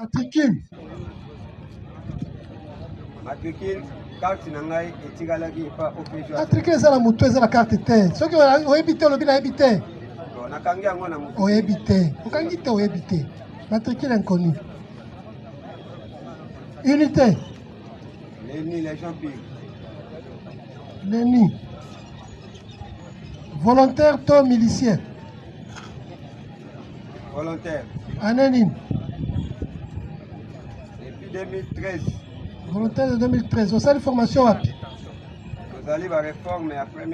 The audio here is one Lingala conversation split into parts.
Matricule. Matricule, carte nangai etigalaki pas OPJ. Matricule ça la moto ça la carte te. Ce que on habite le bien habité. On a kangi yango na moto. On habité. On kangi te on habité. Matricule inconnu. Unité. Leni les gens pires. Leni. Volontaire to milicien. Volontaire. Anonyme. Depuis 2013. Volontaire de 2013. Vous avez une formation rapide. Vous allez la réforme après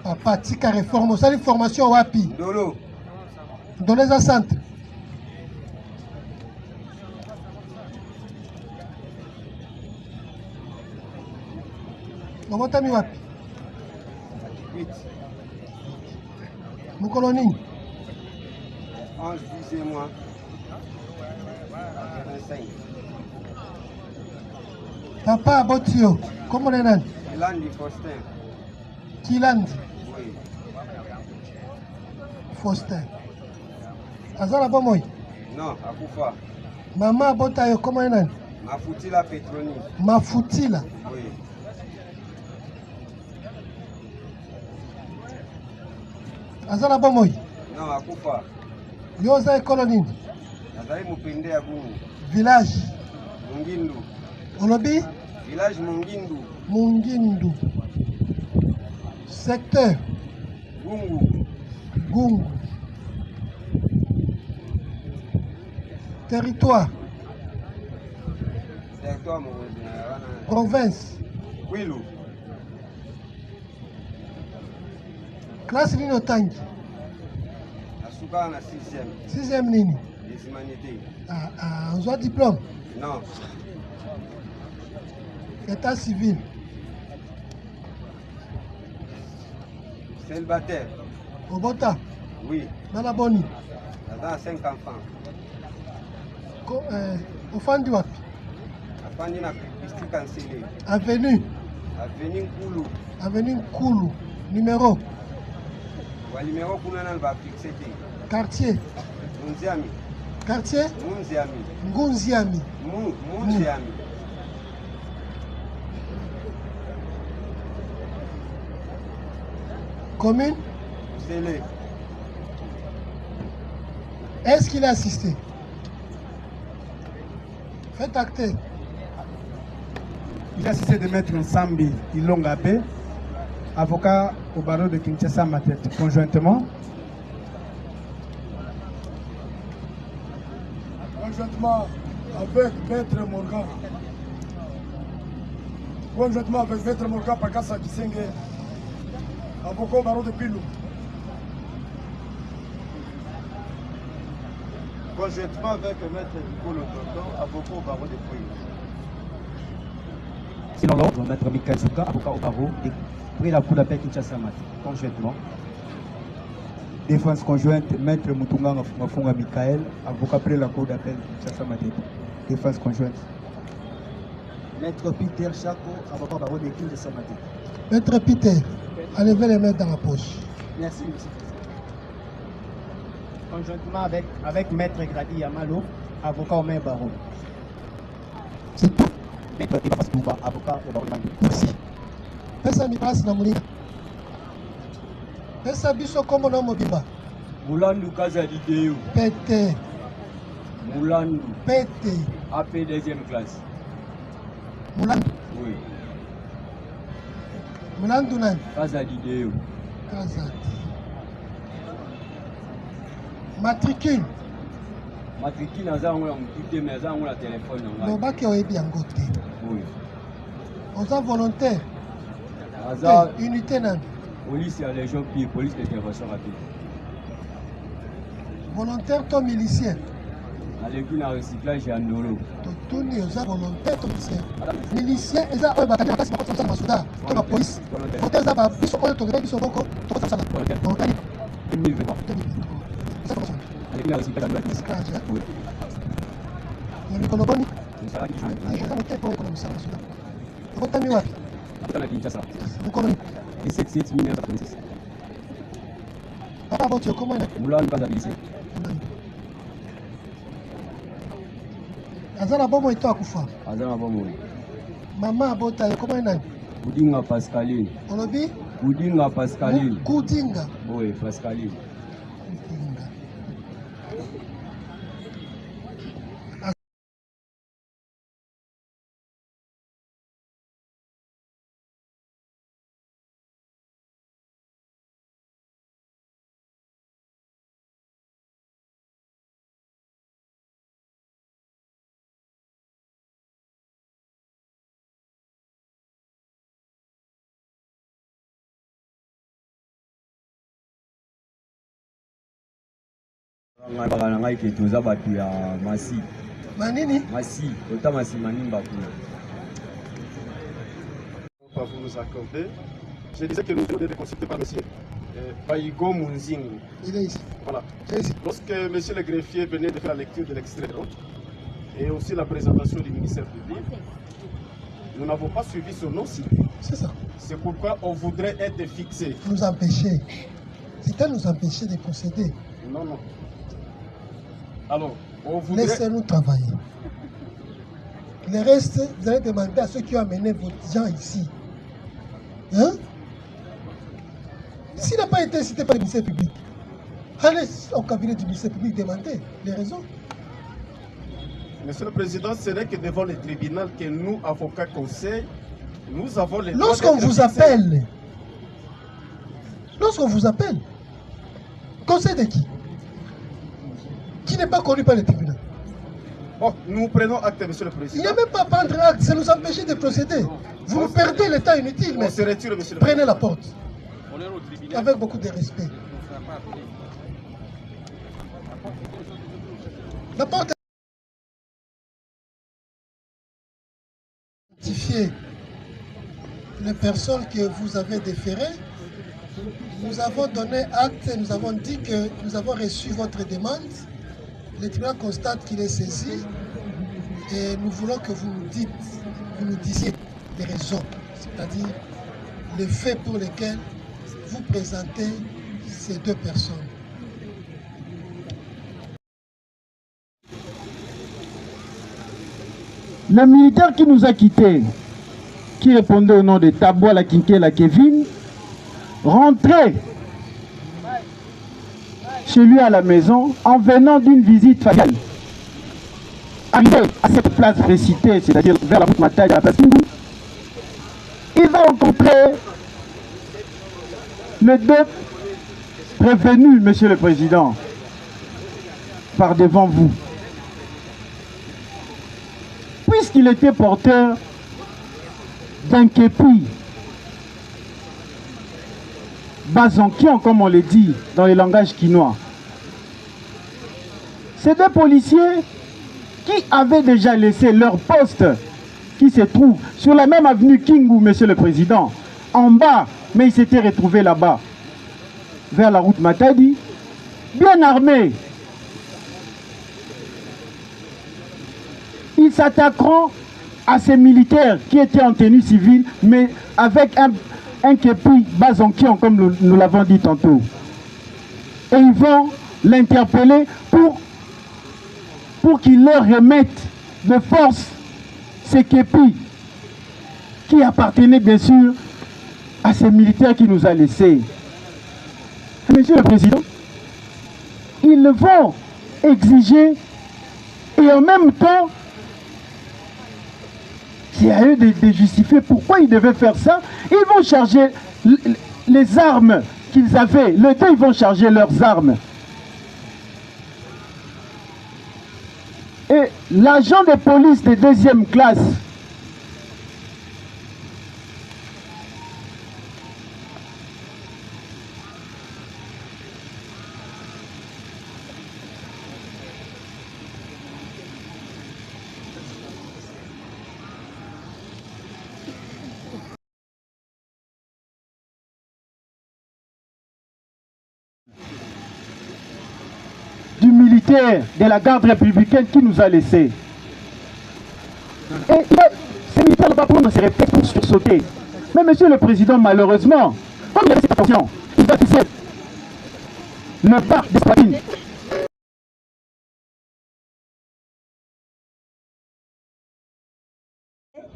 papa, tika réforme. Vous avez une formation rapide. Dolo. Dans les centre. Comment t'as mis wapi? 8. Mon colonie. 11, 10 et moi. 25. Papa Abotio, comment on est là? Kilandi Faustin. Kilandi. Oui. Faustin. Azala Bomoy. Non, Akufa. Maman Abotayo, comment on est là? Mafutila Petroni. Mafutila. Oui. Azala Bomoy. Non, Akufa. Yoza colonie. Nazali Mupende ya Gungu. Village. Mungindu. Olobi? Village Mungindu. Mungindu. Secteur. Gungu. Gungu. Territoire. Territoire Mourouzi. Province. Kwilu. Classe Nino Tangi. Asuka na 6e. 6e Nini. Des humanités. On doit diplôme. Non. État civil. Célibataire. Obota. Oui. Malaboni. Dans 5 enfants. Ofandi wapi? Afandi na piste cancellé. Avenue. Avenue Nkulu. Avenue Nkulu. Numéro. Wa numéro kuna na ba fixé. Quartier. Munziami. Quartier. Munziami. Ngunziami. Munziami. Commune. Sélé. Est-ce qu'il a assisté? Faites acter. Il a assisté de Maître Nsambi Ilongabe, avocat au barreau de Kinshasa Matete, conjointement. Conjointement avec Maître Morgan. Conjointement avec Maître Morgan Pakassa Kisenge, avocat au barreau de Pilou. Conjointement avec Maître Nicolo Tonton, avocat au barreau de Pouilly. Sinon l'ordre, Maître Michael Souka, avocat au barreau, pris la cour d'appel Kinshasa Mat, conjointement. Défense conjointe, Maître Mutunga Mafunga Michael, avocat pris la cour d'appel Kinshasa Mat. Défense conjointe. Maître Peter Chako, avocat au barreau de Kinshasa Mat. Maître Peter, enlevez les mains dans la poche. Merci, monsieur. Conjointement avec Maître Grady Yamalo, avocat au même barreau. C'est tout. Maître Ibapas Touba, avocat au barreau de Mali. Merci. Pesa mi passe na mulika. Pesa biso comme no mobimba. Moulandou Kazadideo. Pété. Moulandou. Pété. AP 2e classe. Moulandou. Oui. Moulandou nan. Kazadideo. Kazadi. Matricule. Matricule naza ngo ya mutute mais naza ngo la téléphone nanga. Lobaki oyebi yango te. Oui. Oza volontaire. Naza unité nan. police ya légion puis police d'intervention rapide. Volontaire to milicien. Aleki na recyclage ya ndolo. Totuni oza volontaire to milicien. Milicien eza oyo bakati makasi bakoti kosala masuda to ba police. Volontaire eza ba biso oyo tokende biso boko to kosala. Volontaire. 2023. Ça commence. Aleki na recyclage ya recyclage. Oui. Ni koloboni. Je vais mettre pour économiser la Soudan. Votre ami wapi? Vous connaissez? 17 1986. Papa Botio, comment il est? Moulin pas habilité. Azana bomo ito akufa. Azana bomo. Maman abota comment nani? Kudinga Pascaline. Olobi? Kudinga Pascaline. Kudinga. Oui, Pascaline. Kudinga. Ngai bakana ngai ke toza batu ya Masi. Manini? Masi, ota Masi manimba kuna. Pas vous nous accorder. Je disais que nous devons être consultés par monsieur Baïgo Mounzing. Il est ici. Voilà. C'est ici. Lorsque monsieur le greffier venait de faire la lecture de l'extrait de note et aussi la présentation du ministère public, nous n'avons pas suivi son nom civil. C'est ça. C'est pourquoi on voudrait être fixé. Nous empêcher. C'était nous empêcher de procéder. Non, non. Alors, on voudrait... Laissez-nous travailler. Le reste, vous allez demander à ceux qui ont amené vos gens ici. Hein? S'il n'a pas été cité par le ministère public, allez au cabinet du ministère public demander les raisons. Monsieur le Président, ce n'est que devant le tribunal que nous, avocats conseils, nous avons les... Lorsqu'on vous appelle, conseil de qui n'est pas connu par le tribunal. Bon, nous prenons acte, Monsieur le Président. Il n'y a même pas à prendre acte, c'est nous empêcher de procéder. Vous nous perdez le temps inutile, mais on se retire, Monsieur le prenez la porte. Avec beaucoup de respect. La porte est identifiée. Les personnes que vous avez déférées, nous avons donné acte et nous avons dit que nous avons reçu votre demande. Le tribunal constate qu'il est saisi et nous voulons que vous nous disiez les raisons, c'est-à-dire les faits pour lesquels vous présentez ces deux personnes. Le militaire qui nous a quittés, qui répondait au nom de Taboua Kinkela Kevin, rentrait chez lui à la maison en venant d'une visite familiale. Arrivé à cette place précitée, c'est-à-dire vers la route Matadi à la place Kingu, il va rencontrer les deux prévenus, Monsieur le Président, par devant vous. Puisqu'il était porteur d'un képi, Bazankian, comme on le dit dans le langage quinois. Ces deux policiers qui avaient déjà laissé leur poste, qui se trouve sur la même avenue Kingu, Monsieur le Président, en bas, mais ils s'étaient retrouvés là-bas, vers la route Matadi, bien armés. Ils s'attaqueront à ces militaires qui étaient en tenue civile, mais avec un képi Bazankian, comme nous l'avons dit tantôt. Et ils vont l'interpeller pour qu'il leur remette de force ces képis qui appartenaient bien sûr à ces militaires qui nous a laissés. Monsieur le Président, ils vont exiger et en même temps, c'est à eux de justifier pourquoi ils devaient faire ça. Ils vont charger les armes qu'ils avaient. Les deux, ils vont charger leurs armes. Et l'agent de police de deuxième classe, du militaire de la garde républicaine qui nous a laissés. Et ces militaires ne vont pas prendre ces réflexes pour sursauter. Mais Monsieur le Président, malheureusement, comme il y avait cette attention, il va tisser le parc d'Espadine.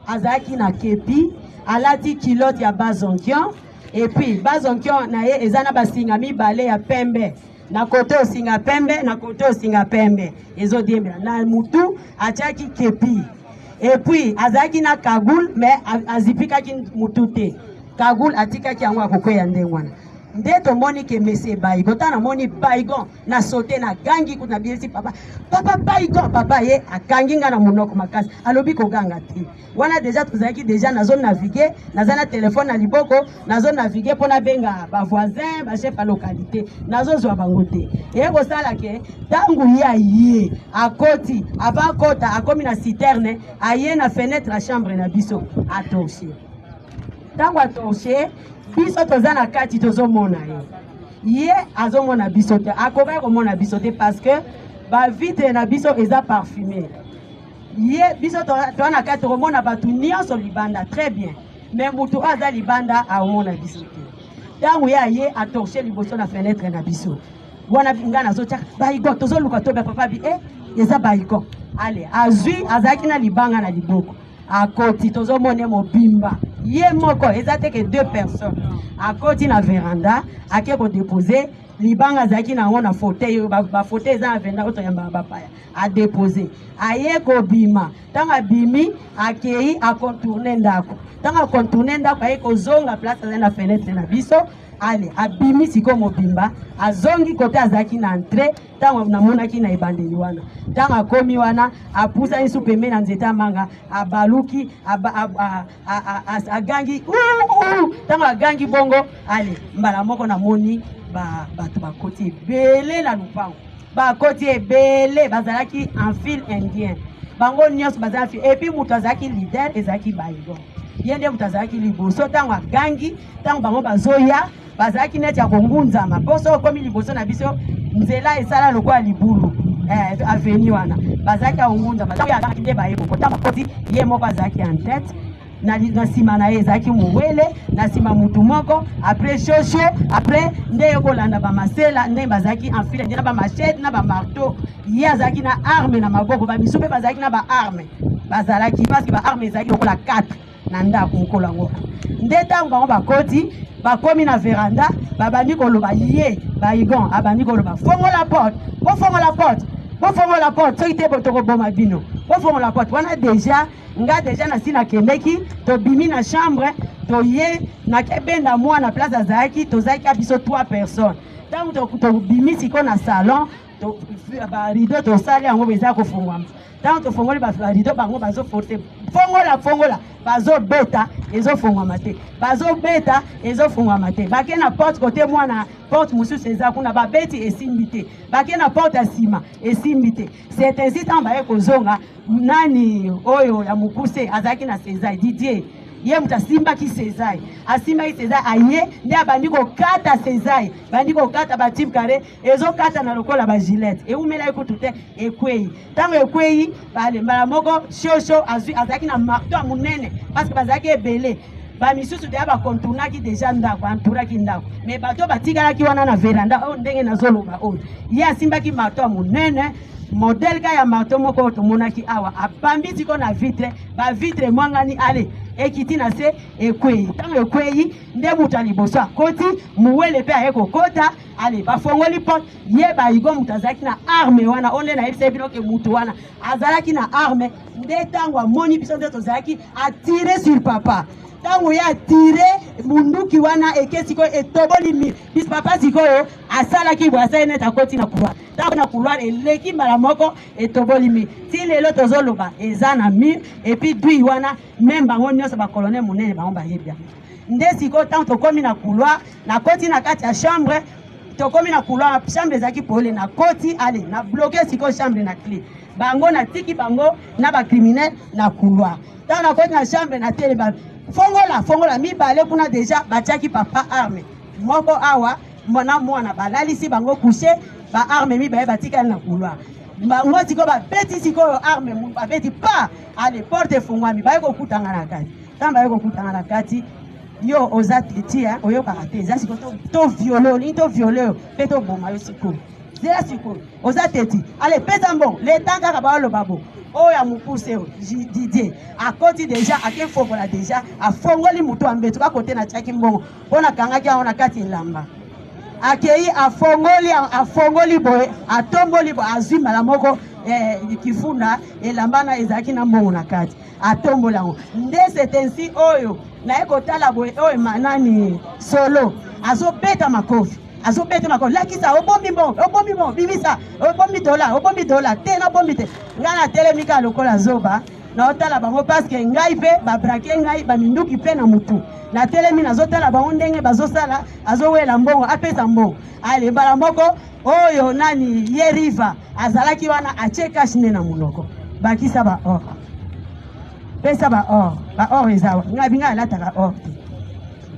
azaki na kepi alati kilote ya bazonkion et puis bazonkion na ye ezana basinga mibale ya pembe na kote osinga pembe na kote osinga pembe ezodiembela na mutu atiaki kepi et puis azaki na kagoul mais azipikaki mutu te kagoul atikaki yango akokwea ndenge wana nde tomoni ke mese Baigo tana moni Baigo na sote na gangi kuna biesi papa Baigo papa ye akangi nga na munoko makasi alobi ko ganga te wana deja tozaki deja na zone naviguer na zana téléphone na liboko na zone naviguer pona benga ba voisin ba chef à localité na zo zwa bango te e ko sala ke tangu ya ye akoti ava kota akomi na citerne aye na fenêtre la chambre na biso atorcher tangu atorcher biso toza na kati tozomona ye azomona biso te akoka komona biso te parce que ba vitre na biso eza parfumé ye biso toza na kati komona batu nyonso libanda très bien mais mutu aza libanda aomona biso te tangu ye atorche liboso na fenêtre na biso wana nga nazotia Baigo tozoluka tobe papa bi eza Baigo ale azwi azaki na libanga na liboko akoti tozomone mobimba ye moko ezate que 2 personnes akoti na veranda ake ko déposer libanga zaki na ngona fauteuil ba fauteuil eza na veranda oto yamba bapaya a déposer aye ko bima tanga bimi akei a contourner ndako tanga contourner ndako aye ko zonga place na fenêtre na biso ale abimi siko mobimba azongi kote azaki na entrée tango namonaki na ebandeli wana tanga komi wana apusa isu pembe na nzeta manga abaluki agangi tango agangi bongo ale mbala moko na moni bato bakoti ebele na lupango bakoti ebele bazalaki en file indien bango nyonso bazalaki et puis mutu azalaki leader ezalaki Baigo yende mutu azalaki liboso tango agangi tango bango bazoya bazalaki neti ya kongunzama poso okomi liboso na biso nzela esala lokola libulu avenue wana bazalaki aongunzama tango azalaki nde bayeko kota bakoti ye moko azalaki en tête na sima na ye ezalaki mowele na sima mutu moko après shosho après nde yokolanda bamasela nde bazalaki enfile nde na bamachete na bamarteau ye azalaki na arme na maboko bamisu mpe bazalaki na baarme bazalaki parce baarme ezalaki lokola 4 na ndako mokolo yango nde ntango bango bakoti bakomi na veranda babandi koloba ye Baigo abandi koloba fongola porte soki te tokoboma bino bofongola porte wana deja nga deja nasi nakendeki tobimi na chambre toye nakebenda mwana place azalaki tozalaki biso 3 personnes ntango tobimi siko na salon barideau tosali yango eza kofungwama ntango tofongoli barideau bango bazoforce fongola bazobeta ezofungwama te bazobeta ezofungwama te bake na porte kote mwana porte mosusu eza kuna babeti esimbi te bake na porte ya nsima esimbi te c'est ainsi ntango baye kozonga nani oyo ya mokuse azalaki na César Didier ye mutu asimbaki César aye nde abandi kokata César bandi kokata batype carré ezokata na lokola bagilete eumela ekutu te ekwei ntango ekwei mbala moko shosho azalaki na marteau ya monene parce que bazalaki ebele bamisusu deya bakontournaki deja ndako antouraki ndako mais bato batikalaki wana na veranda oyo ndenge nazoloba oyo ye asimbaki marteau ya monene modèle ka ya marteau moko tomonaki awa abambi siko na vitre bavitre mwangani ale ekiti na se ekwei ntango ekwei nde mutu aliboso akoti muwele mpe aye kokota ale bafongoli porte ye Baigo mutu azalaki na arme wana onde na yebisa bino ke mutu wana azalaki na arme nde ntango amoni biso nde tozalaki atire sur papa ntango ye atire munduki wana eke sikoyo etobolimi biso papa sikoyo asalaki boye asali neti akoti na couloir ntango na couloir eleki mbala moko etobolimi ti lelo tozoloba eza na mur epuis dui wana meme bango nyonso bakolonel monene bango bayebi yango nde sikoyo ntango tokomi na couloir nakoti na kati ya chambre tokomi na couloir chambre ezalaki pole nakoti ale na bloke sikoyo chambre na clé bango natiki bango na bacriminel na couloir ntango nakoti na chambre na tele fongola mibale kuna deja batiaki papa arme moko awa mwana balalisi bango couché ba arme mibale batikali na couloir bango sikoyo babeti sikoyo arme babeti pa ale porte efungwami baye kokutanga na kati ntango baye kokutanga na kati yo oza teti oyokaka te eza sikoyo toviole olingi toviole oyo mpe toboma yo sikoyo zela sikoyo oza teti ale pesa mbongo leta kaka baoloba bo Oh ya mukuse Didier a côté déjà a ke fongola déjà a fongoli mutu ambetu ka côté na chaki mbongo pona kanga kia ona kati lamba akei a fongoli boy a tomboli boy azima la moko kifunda elamba na ezaki na mbongo na kati a tombola nde c'est ainsi oyo na ekotala boy oyo manani solo azo beta makofi azobete makolo lakisa obombi bon bibisa obombi dola te na bombi te ngana telemika lokola zoba na otala bango parce que ngai pe ba braquer ngai ba minduki pe na mutu na telemi na zotala bango ndenge bazosala azowela mbongo apesa mbongo ale bala moko oyo nani yeriva azalaki wana acheka shine na munoko bakisa ba or pesa ba or ezawa ngai binga lataka or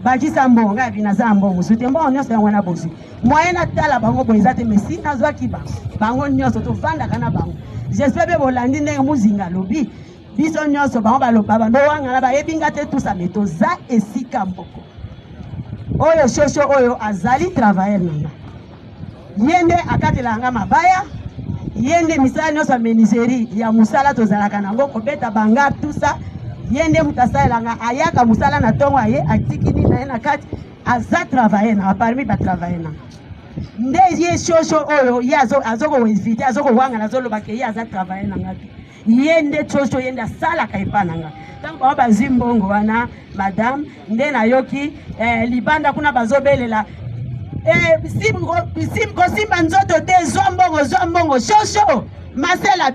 bakisa mbongo ngai binaza mbongo sute mbongo nyonso yango na bosi moyena tala bango boza te mesi nazwaki bango nyonso to vanda kana bango j'espère be bolandi ndenge muzinga lobi biso nyonso bango baloba bando wanga na bayebinga te tout ça meto za esika mboko oyo shosho oyo azali travailler nanga yende akatela nga mabaya yende misala nyonso meniseri ya musala tozalaka nango kobeta banga tout ça yende mutasala nga ayaka musala na tongo aye atikini na na kati aza travailler na parmi ba travailler na nde ye shosho oyo yazo azoko invite azoko wanga nazoloba ke yaza travailler na ngati yende shosho yende sala kaipana nga tango ba zimbongo wana madame nde na yoki libanda kuna bazobelela simba nzoto te zombongo shosho masela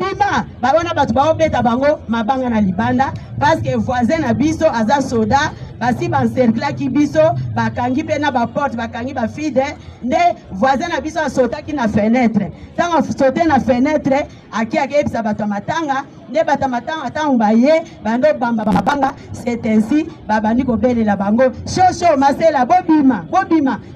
bima babona batu baobeta bango mabanga na libanda parce que voisin na biso aza soda basi bancerclaki biso bakangi pe na baporte bakangi bafide nde voisin na biso asotaki na fenêtre ntango sote na fenêtre akiaki ebisa bato ya matanga nde bato ya matanga ntango baye bando bamba mabanga c'est ainsi babandi kobelela bango shosho masela bobima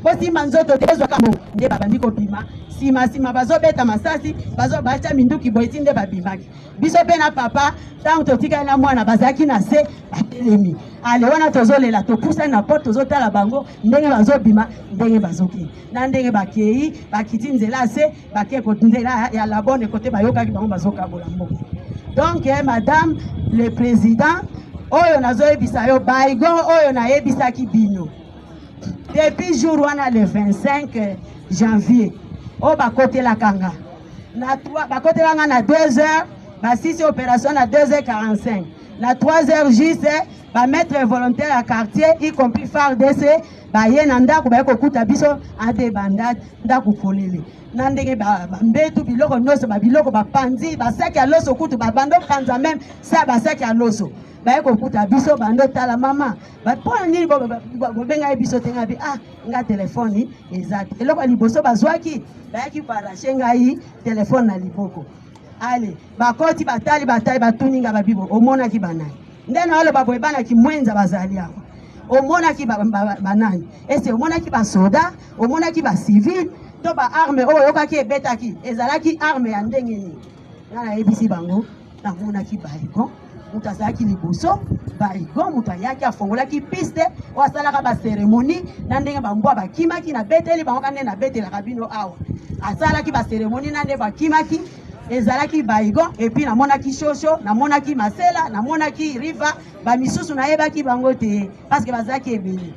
bosimba nzoto te ezwaka mo nde babandi kobima sima bazobeta masasi bazobacha minduki boyiti nde babimaki biso pe na papa ntango totikali na mwana bazalaki na se batelemi ale wana tozolela topusani na porte tozotala bango ndenge bazobima ndenge bazokende na ndenge bakei bakiti nzela se bake nzela ya labone kote bayokaki bango bazokabola mbongo donc madame le président oyo nazoyebisa yo baigon oyo nayebisaki bino depuis jour wana le 25 janvier o bakotela kanga na 3 bakotela nga na 2h basisi opération na 2h45 na 3h juste ba maître volontaire à quartier y compris FARDC ba ye na ndako ba kokuta biso ate bandade ndako kolele na ndenge ba mbetu biloko nyonso ba biloko ba panzi ba saki ya loso kutu ba bando panza même ça ba saki ya loso ba kokuta biso bando tala mama ba pona nini bo benga biso tenga bi nga telefoni exact eloko liboso bazwaki ba ki parache ngai telefone na liboko ale bakoti batali batuninga babibo omona ki banani ndena wale baboye bana ki mwenza bazali yako omona ki banani ese omona ki basoda omona ki ba civil to ba arme oyo yokaki ebetaki ezalaki arme ya ndenge ni ngana ebisi bango na mona ki baiko mutazaki liboso baigo mutayaki afongolaki piste wasalaka ba cérémonie na ndenge bambwa bakimaki na beteli bango kande na betela kabino awa asalaki ba cérémonie na ndenge bakimaki ezalaki baigo et puis namonaki shosho namonaki masela namonaki riva ba misusu nayebaki bango te parce que bazaki ebele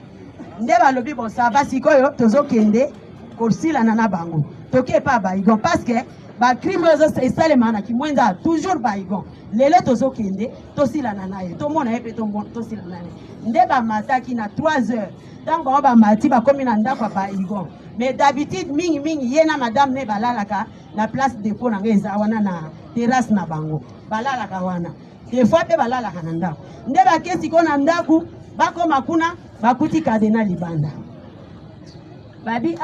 nde balobi bon ça va sikoyo tozokende kosila na bango toke pa baigo parce que ba crime esalema na kimwenza toujours baigo lelo tozokende tosilana naye tomona ye pe tosilana naye nde bamataki na 3h ntango bamati bakomi na ndako ya baigo mais d'habitude mingi ye na madame ne balalaka na place dépôt na nga eza wana na terrasse na bango balalaka wana des fois pe balalaka na ndako nde bakesi ko na ndako bakoma kuna bakuti kadena libanda babi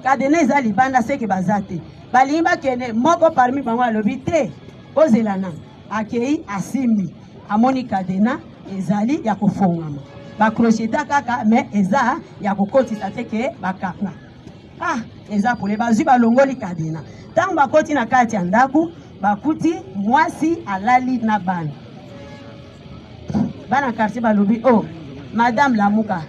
kadena eza libanda seke bazate balingi bakende moko parmi bango alobi te ozelana akei asimbi amoni kadena ezali ya kofongama bakrocheta kaka mais eza ya kokotisa teke bakanga eza pole bazwi balongoli kadena ntango bakoti na kati ya ndako bakuti mwasi alali na bana quartier balobi madame Lamuka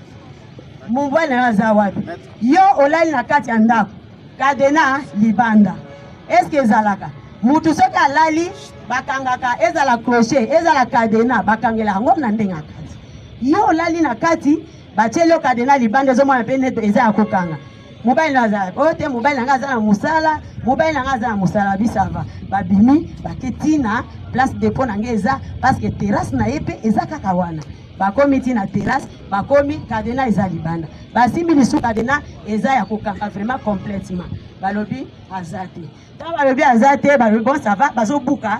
mubwana yo aza wapi yo olali na kati ya ndako kadena libanda eske ezalaka mutu soki alali bakangaka ezala crochet ezala cadena bakangela yango na ndenge ya kati yo olali na kati batieli yo cadena libanda ezomona mpe nete eza ya kokanga mobali naza oyo te mobali nanga aza na mosala mobali nanga aza na mosala bisava babimi baketi na place depot nange eza parce que terrasse na ye mpe eza kaka wana bakomi ti na terrasse bakomi cadena eza libanda basimbi lisu cadena eza ya kokanga vraiment complètement balobi aza te ntango balobi aza te balobi bon ça va bazobuka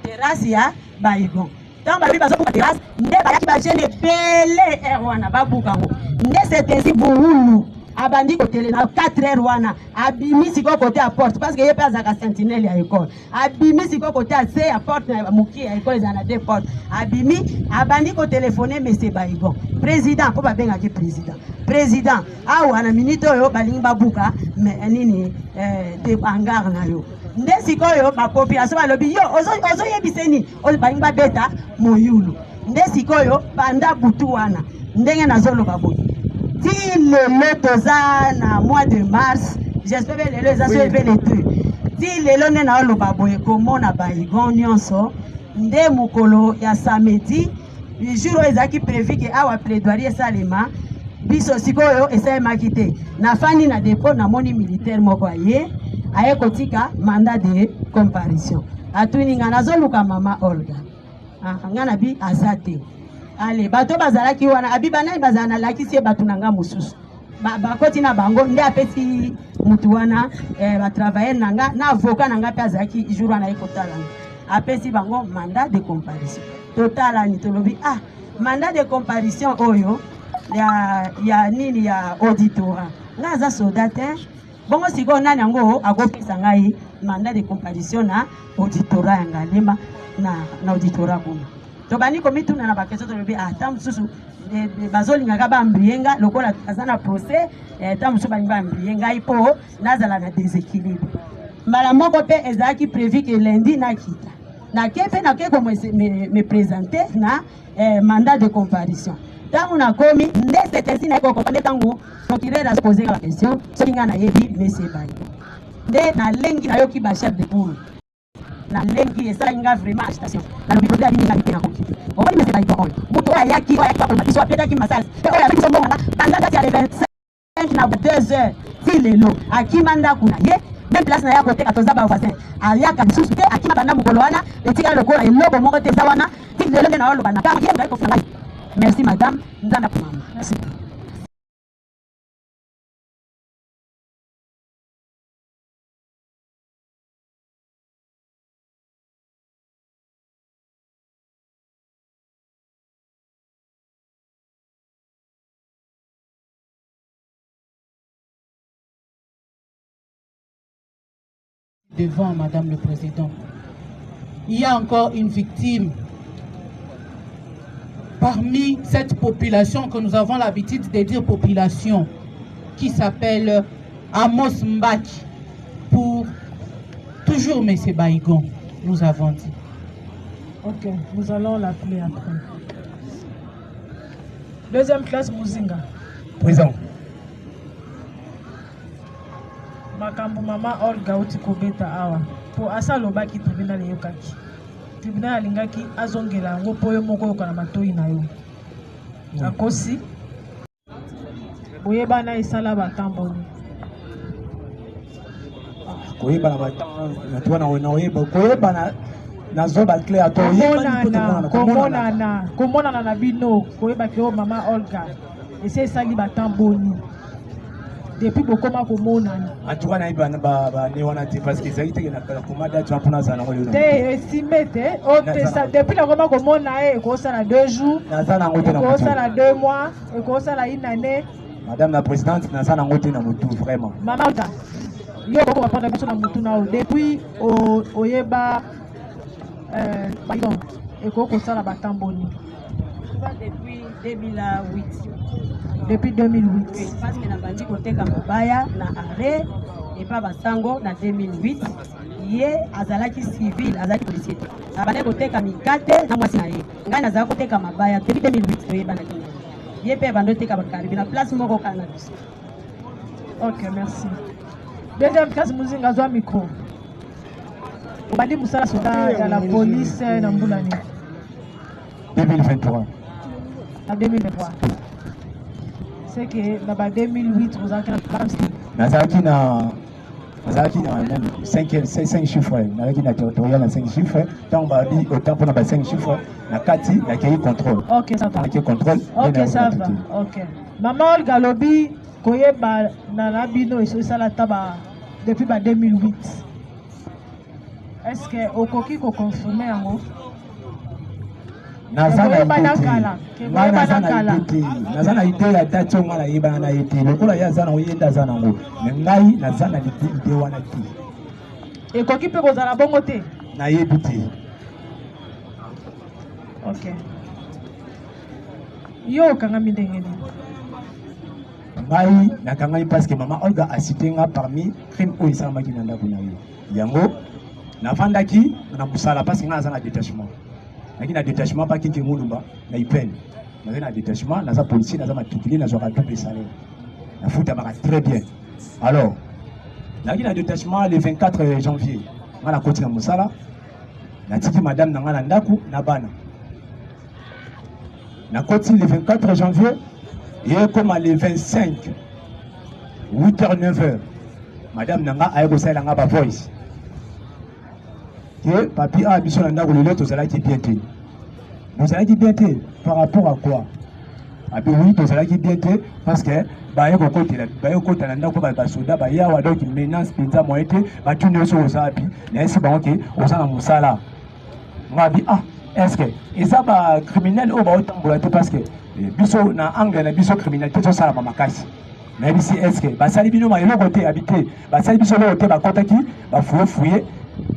terrasse ya baigon ntango balobi bazobuka terrasse nde bayaki bagene ebele aire wana babuka ngo nde setesi buhulu abandi kotele na 4 heures wana abimi siko côté à porte parce que ye pe azaka sentinelle ya école abimi siko côté à se ya porte na muki ya école za na 2 portes abimi abandi ko téléphoner monsieur Baigon président ko babenga ki président awa na minute oyo balingi babuka mais nini de hangar na yo nde siko yo ba population balobi yo ozo yebiseni o balingi babeta moyulu nde siko yo banda butu wana ndenge nazoloba boye si le toza na mois de mars, j'espère que les gens sont les deux. Si les gens na oloba boye komona Baigon nyonso, nde mukolo ya samedi, le jour ezaki prévu que awa plaidoirie salema, biso sikoyo essaye makite. Na fani na dépôt na moni militaire moko aye, aye kotika mandat de comparution. Atuni ngana zoluka mama Olga. Ngana bi azate. Allez, bato bazalaki wana abibana bazana lakisi bato nanga mususu bakoti na bango nde apesi mutu wana ba travailler nanga na avocat nanga pe azaki jour wana ekotala apesi bango mandat de comparution totala ni tolobi mandat de comparution oyo ya nini ya auditorat ngaza soldate bongo siko nani yango agopesa ngai mandat de comparution na auditorat ngalema na auditorat kuna tobani komitu na bakeso tolobi tamususu bazolinga ba mbrienga lokola azana procès tamususu bani ba mbrienga ipo nazala na déséquilibre mala moko pe ezaki prévu que lundi na kita na kepe na keko me présenter na mandat de comparution tangu na komi nde setesi na eko kopande tangu procureur a posé la question sokinga na yebi monsieur Baigon nde na lengi na yoki ba chef de poule na lengi esa inga vraiment agitation na lo bibliothèque ni ngaki na kokite o bali monsieur Baigon muto ayaki kwa biso apeta ki masal te oya biso mbonga banda kati ya 25 na 2 heures ti lelo akimanda kuna ye même place na ya côté katoza ba voisin ayaka bisusu te akima banda mukolo wana etika lokola eloko moko te zawana ti lelo na oloba na kama ye ko fanga. Merci madame, nzana pour maman. Merci. Devant Madame le Président, il y a encore une victime parmi cette population que nous avons l'habitude de dire population, qui s'appelle Amos Mbaki, pour toujours M. Baigon, nous avons dit. Ok, nous allons l'appeler après. Deuxième classe, Muzinga. Présent. Makambu mama Olga utikobeta awa po asaloba ki tribunal yokaki tribunal alingaki azongela ngo poyo moko yokana matoi na yo akosi boyeba na isala batamboni koyeba na batambo na wena oyeba koyeba na zoba clair to komonana na bino koyeba ke o mama Olga ese sali batamboni depuis beaucoup de monde. En tout cas, on a dit parce que ça a été na komada tu apona za na ngolo. Te estimé depuis le moment que monde na e ko sala 2 jours. Na za na ngote na ko sala 2 mois, et ko sala une année. Madame la présidente, na za na ngote na mutu vraiment. Maman ta. Yo ko prendre biso na mutu na depuis oyeba Baigon et ko sala batamboni. Depuis 2008. Depuis 2008. Parce que na bandi koteka mabaya na arrêt et pas basango na 2008. Ye azalaki civil, azalaki policier. Na bandi koteka mikate na mwasi na ye. Ngai nazala koteka mabaya depuis 2008 toyeba na kini. Ye pe bando teka bakaribi na place moko kana biso. Ok, merci. Deuxième classe Muzinga zwa micro. obandi mosala soda ya la police na mbula nini 2023 na 2023 c'est que na ba 2008 ozalaki na nazalaki na 5 chiffres nazalaki na territorial na 5 chiffres ntango babi autant mpona ba 5 chiffres na kati nakei contrôle ok ça va nakei contrôle ok ça va ok mama Olga lobi koyeba na bino esala taba depuis ba 2008 est-ce que okoki ko confirmer yango naza na ide ya date oyo nga nayebana na ye te lokola ye aza nango ye nde aza nango me ngai naza na ide wana te ekoki mpe kozala bongo te nayebi te ok yo okangami ndenge nini ngai nakangami parce que mama Olga asite nga parmi crime oyo esalamaki na ndako na yo yango navandaki na mosala parce que nga naza na détachement naki na détachement pa kinki ngulumba na ipene naza na détachement naza policier naza matricule nazwaka double salaire nafutamaka très bien alors naki na détachement le 24 janvier nga nakoti na mosala natiki madame na nga na ndako na bana nakoti le 24 janvier ye koma le 25 8h 9h madame na nga aye kosalela nga ba voice que papi a biso na ndako lelo tozalaki bien te tozalaki bien te par rapport à quoi abi oui tozalaki bien te parce que baye kokota na ndako basoda bayawa donc menace mpenza moye te batuni nyonso oza api nayesi bango ke oza na mosala ngabi est ce que eza bacriminel oyo baotambola te parce que biso na angle na biso criminalité tosalama makasi nayebisi est ce que basali bino eloko te abi te basali biso eloko te bakotaki bafuye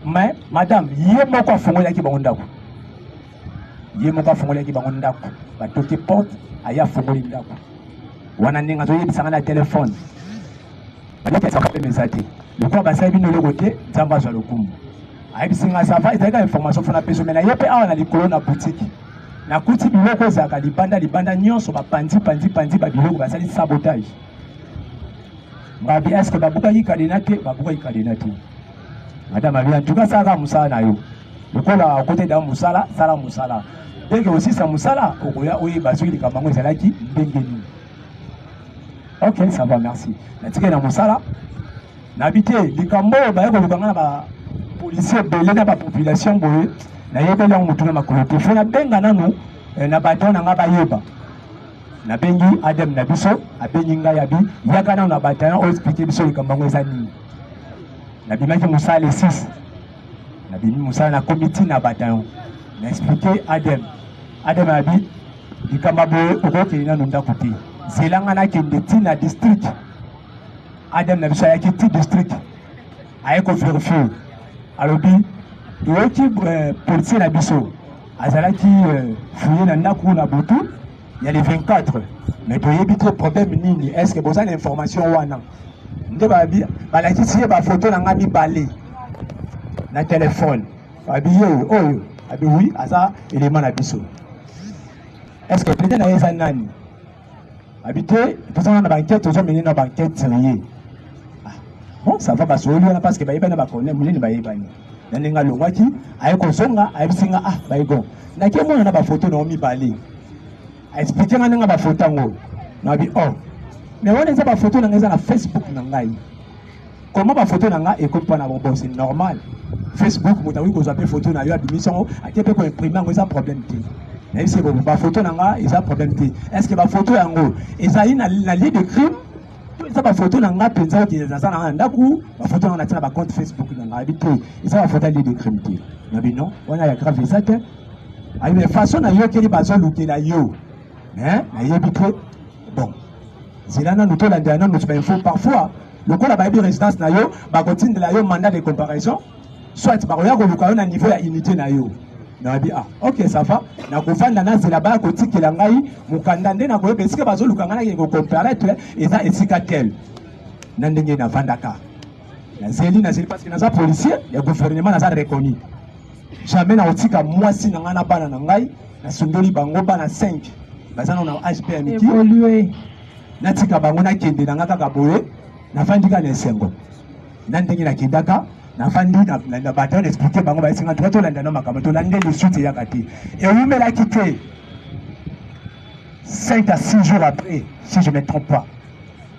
mais madame ye moko afongolaki bango ndako batoki porte aye afongoli ndako wana ndenge azoyebisanga na telefone balekisaka mpe meza te lokola basali bino eloko te nzambe azwa lokumu ayebisinga sava ezalika information fona peso me na ye mpe awa na likolo na boutique nakuti biloko ezalaka libanda nyonso bapandi babiloko basali sabotage babi eske babukaki kadena te madame abi en tout cas salaka mosala na yo lokola akote da mosala sala mosala ndenge osisa mosala okoya oyeba soki likambo yango ezalaki ndenge nini ok ça va merci natikeli na mosala nabi te likambo oyo baye kolukanga na bapolisier ebele na bapopulation boye nayebeli yango motu na makolo te fo nabenga nanu na bato na nga bayeba nabengi adem na biso abengi ngai abi yaka nanu na bataillon oyo explike biso likambo yango eza nini nabimaki mosala le 6 nabimi mosala na komiti na bataillon na explike adem abi likambo boye okokende nanu ndako te zelanga nakende ti na district adem na biso ayaki ti district aye koverifie alobi toyoki policier na biso azalaki fouye na ndako na butu ya le 24 mais toyebi te problème nini est ce que boza na information wana nde balakisi ye bafoto na nga mibale na telefone babi ye oyo abi oui aza elema na biso est ce que peut-être na ye eza nani abi te tozanga na banquête tozomene na banquête sérieux bon ça va basoli wana parce que bayebani bakone monene bayebani na ndenge alongwaki aye kozonga ayebisinga bayigo nakemona na bafoto na yo mibale aexplike nga ndenge bafoto yango nabi mais wana eza bafoto na nga eza na Facebook na ngai comment bafoto na nga ekoki mpo na bon c'est normal Facebook moto akoki kozwa mpe foto na yo abimisi yango ake mpe koimprime yango eza problème te nayebisi bafoto na nga eza problème te est ce que bafoto yango ezali na lieu de crime eza bafoto na nga mpenza oki naza na nga na ndako bafoto nanga natia na bacompte Facebook na nga abi te eza bafoto ya lieu de crime te nabi non wana ya grave eza te ayibe façon na yo keli bazolukela yo nayebi te bon zela nanu tolandela nanu bainfo parfois lokola bayebi résidence na yo bakotindela yo mandat de comparaison soit bakoya koluka yo na niveau ya unité na yo nabi ok ça va nakovanda nazela baya kotikela ngai mokanda nde nakoyeba esika bazoluka ngai nakende kocomparaître eza esika tel na ndenge navandaka nazeli parce que naza policier ya gouvernement naza reconnu jamais nakotika mwasi na ngai na bana na ngai nasundoli bango bana 5 baza na age pe ya miki natika bango nakende na nga kaka boye nafandika na esengo na ndenge nakendaka na fandi na bato on expliquer bango ba singa to landa no makama to landa le suite ya kati et où me la quitté 5 à 6 jours après si je ne me trompe pas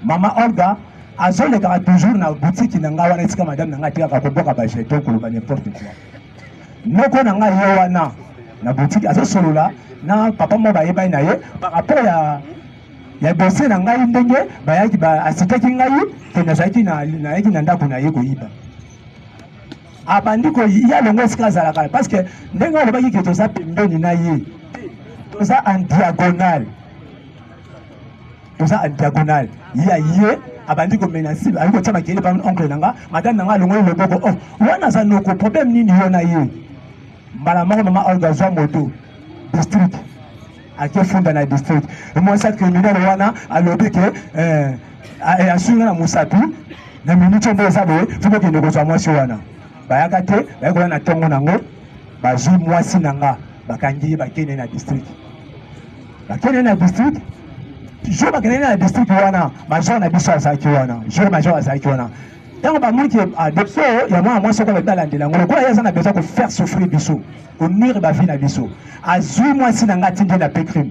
maman Olga azole ka toujours na boutique na nga wana sika madame na nga tia ka koboka ba jeton ko ba n'importe quoi noko na nga yo wana na boutique azo solola na papa mo ba yeba na ye par rapport ya bosse na ngai ndenge ba yaki ba asitaki ngai ke na zaki na yaki na ndako na ye ko yiba abandi ko ya longo sika zala kala parce que ndenge on ba ki to sa pembeni na ye to sa en diagonale ya ye abandi ko menace aliko tama kele pa oncle nanga madame nanga longo le boko oh wana za noko problème nini yo na ye mbala moko mama Olga zwa moto district ake funda na district moi ça criminel wana alobi ke asunga na musapi na minute mbo zabe fuko ke ndeko zwa mwasi wana bayaka te bayako na tongo nango bazwi mwasi nanga bakangi bakene na district je bakene na district wana major na biso azaki wana je major azaki wana tant ba monki a depso ya moi soko ba dalandela ngolo ko ya sana besoin ko faire souffrir biso ko nuire ba vie na biso azui mwasi nanga tinde na crime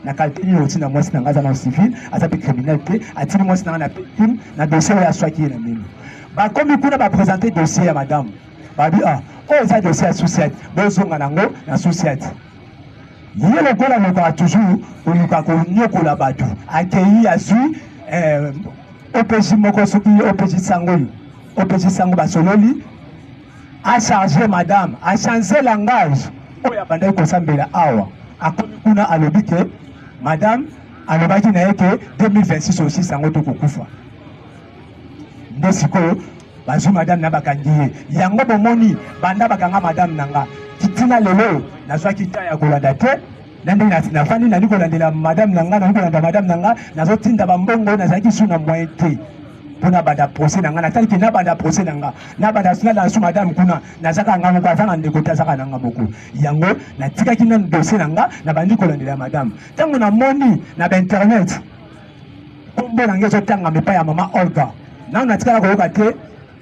na kalteni aussi na mwasi nanga za civil azape criminalité atini mwasi nanga na crime na dossier ya swaki na mimi ba komi kuna ba présenter dossier ya madame ba bi oh ça dossier associé bozonga nango na société yé le gola le toujours oluka ko nyokola batu akei azui OPJ moko soki OPJ sango basololi a chargé madame a changé langage oya banda ko sambela awa akomi kuna alobi ke madame alobaki na yeke 2026 aussi sango to kokufa ndesiko bazu madame na bakangiye yango bomoni banda bakanga madame nanga kitina lelo nazwa kitaya kolanda te nande na fani na niko landela madame nanga na niko landa madame nanga nazotinda bambongo nazaki suna moite pona bada procès nanga natali ki na bada procès nanga na bada sina la su madame kuna nazaka ngamo ba fanga ndeko tazaka nanga boko yango na tikaki na dossier nanga na bandi ko landela madame tango na moni na ba internet kombo nanga zo tanga mepa ya mama Olga na na tikala ko yoka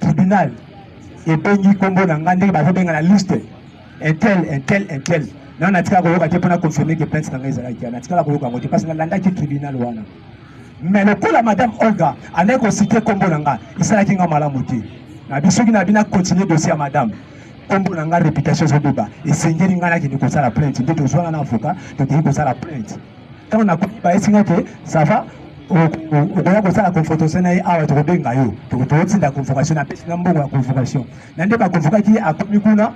tribunal et bengi kombo nanga ndenge ba benga na liste intel na na tikala ko yoka te pona confirmer que plainte nanga ezalaki na tikala ko yoka ngo te parce que landa ki tribunal wana mais le coup la madame Olga allait citer kombo nanga isala kinga malamu te na bisoki na bina continuer dossier à madame kombo nanga réputation zo débat et sengeli ngana ki ko sala plainte de to zwana na avocat to ki ko sala plainte quand on a ko ba esinga ke ça va o ko sala confrontation na awa to benga yo to tinda convocation na pesi na mbongo ya convocation na nde ba convoquer ki akomi kuna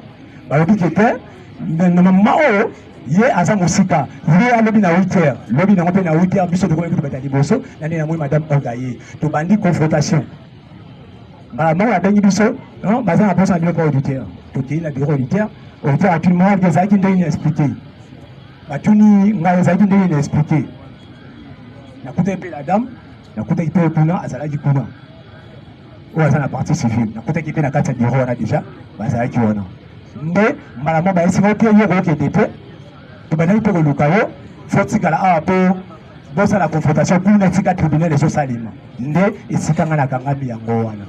ba lobi ke te na mama o ye aza musika ye alobi na 8h lobi na ngope na 8h biso to koekuta bata liboso na nde na moi madame Olga ye to bandi confrontation ba mo la bengi biso non baza na posa bien pour auditeur to ki na bureau auditeur auditeur a tout le monde des aki ndenge expliquer batuni nga ezaki ndenge expliquer na kuta pe la dame na kuta pe kuna azalaki kuna o aza na partie civile na kuta pe na kati ya bureau wana déjà bazalaki wana nde mbala mo ba esinga te yo ko ke te tubandaki mpe koluka yo fo tikala awa mpo bosala confrontation kuna tika tribunal ezosalema nde esika nga nakangami yango wana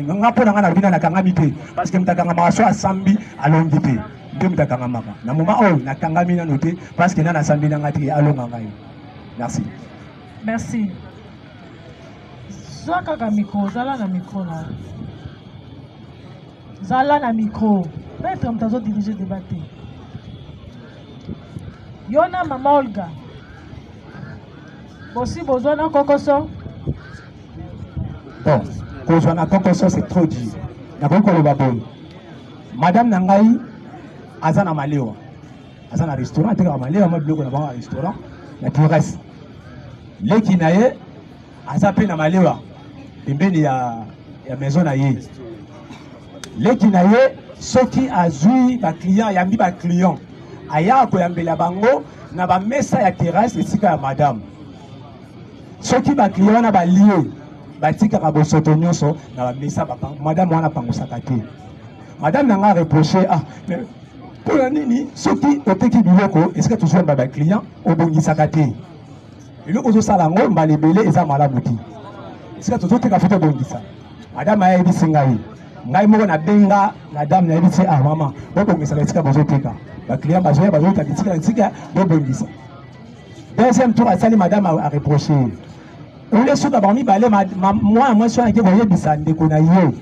nga mpo na nga nalobi na nakangami te parce que mutakangamaka so asambi alongi te nde mutakangamaka na moma oyo nakangami nano te parce que na nasambi nanga te alonga ngai merci merci zwa kaka micro zala na micro na zala na micro maître moto azodirige débat te Yona mama Olga bosi bozwana kokoso bon kozwana kokoso c'est trop dur na koloba bon madame nangai azana malewa azana restaurant te ka malewa ma biloko na ba restaurant na tout reste leki na ye azape na malewa pembeni ya maison na ye leki na ye soki azui ba client yambi ba client aya koyambela bango na ba mesa ya terrasse esika ya madame soki ba client wana ba lié batika ka bosoto nyonso na ba mesa ba madame wana pangosaka te madame nanga reprocher mais pour nini soki oteki biloko esika toujours ba client obongisaka te eloko zo sala ngo mbalebele eza malamu te esika tozoteka foto bongisa madame ayebi singa ye ngai moko na benga la dame na yebisi ah mama bobongisa la tika bozoteka ba client bazoya bazota tika bobongisa. Deuxième tour asali madame a reproché ole soka ba mibale moi so ake koyebisa ndeko na ye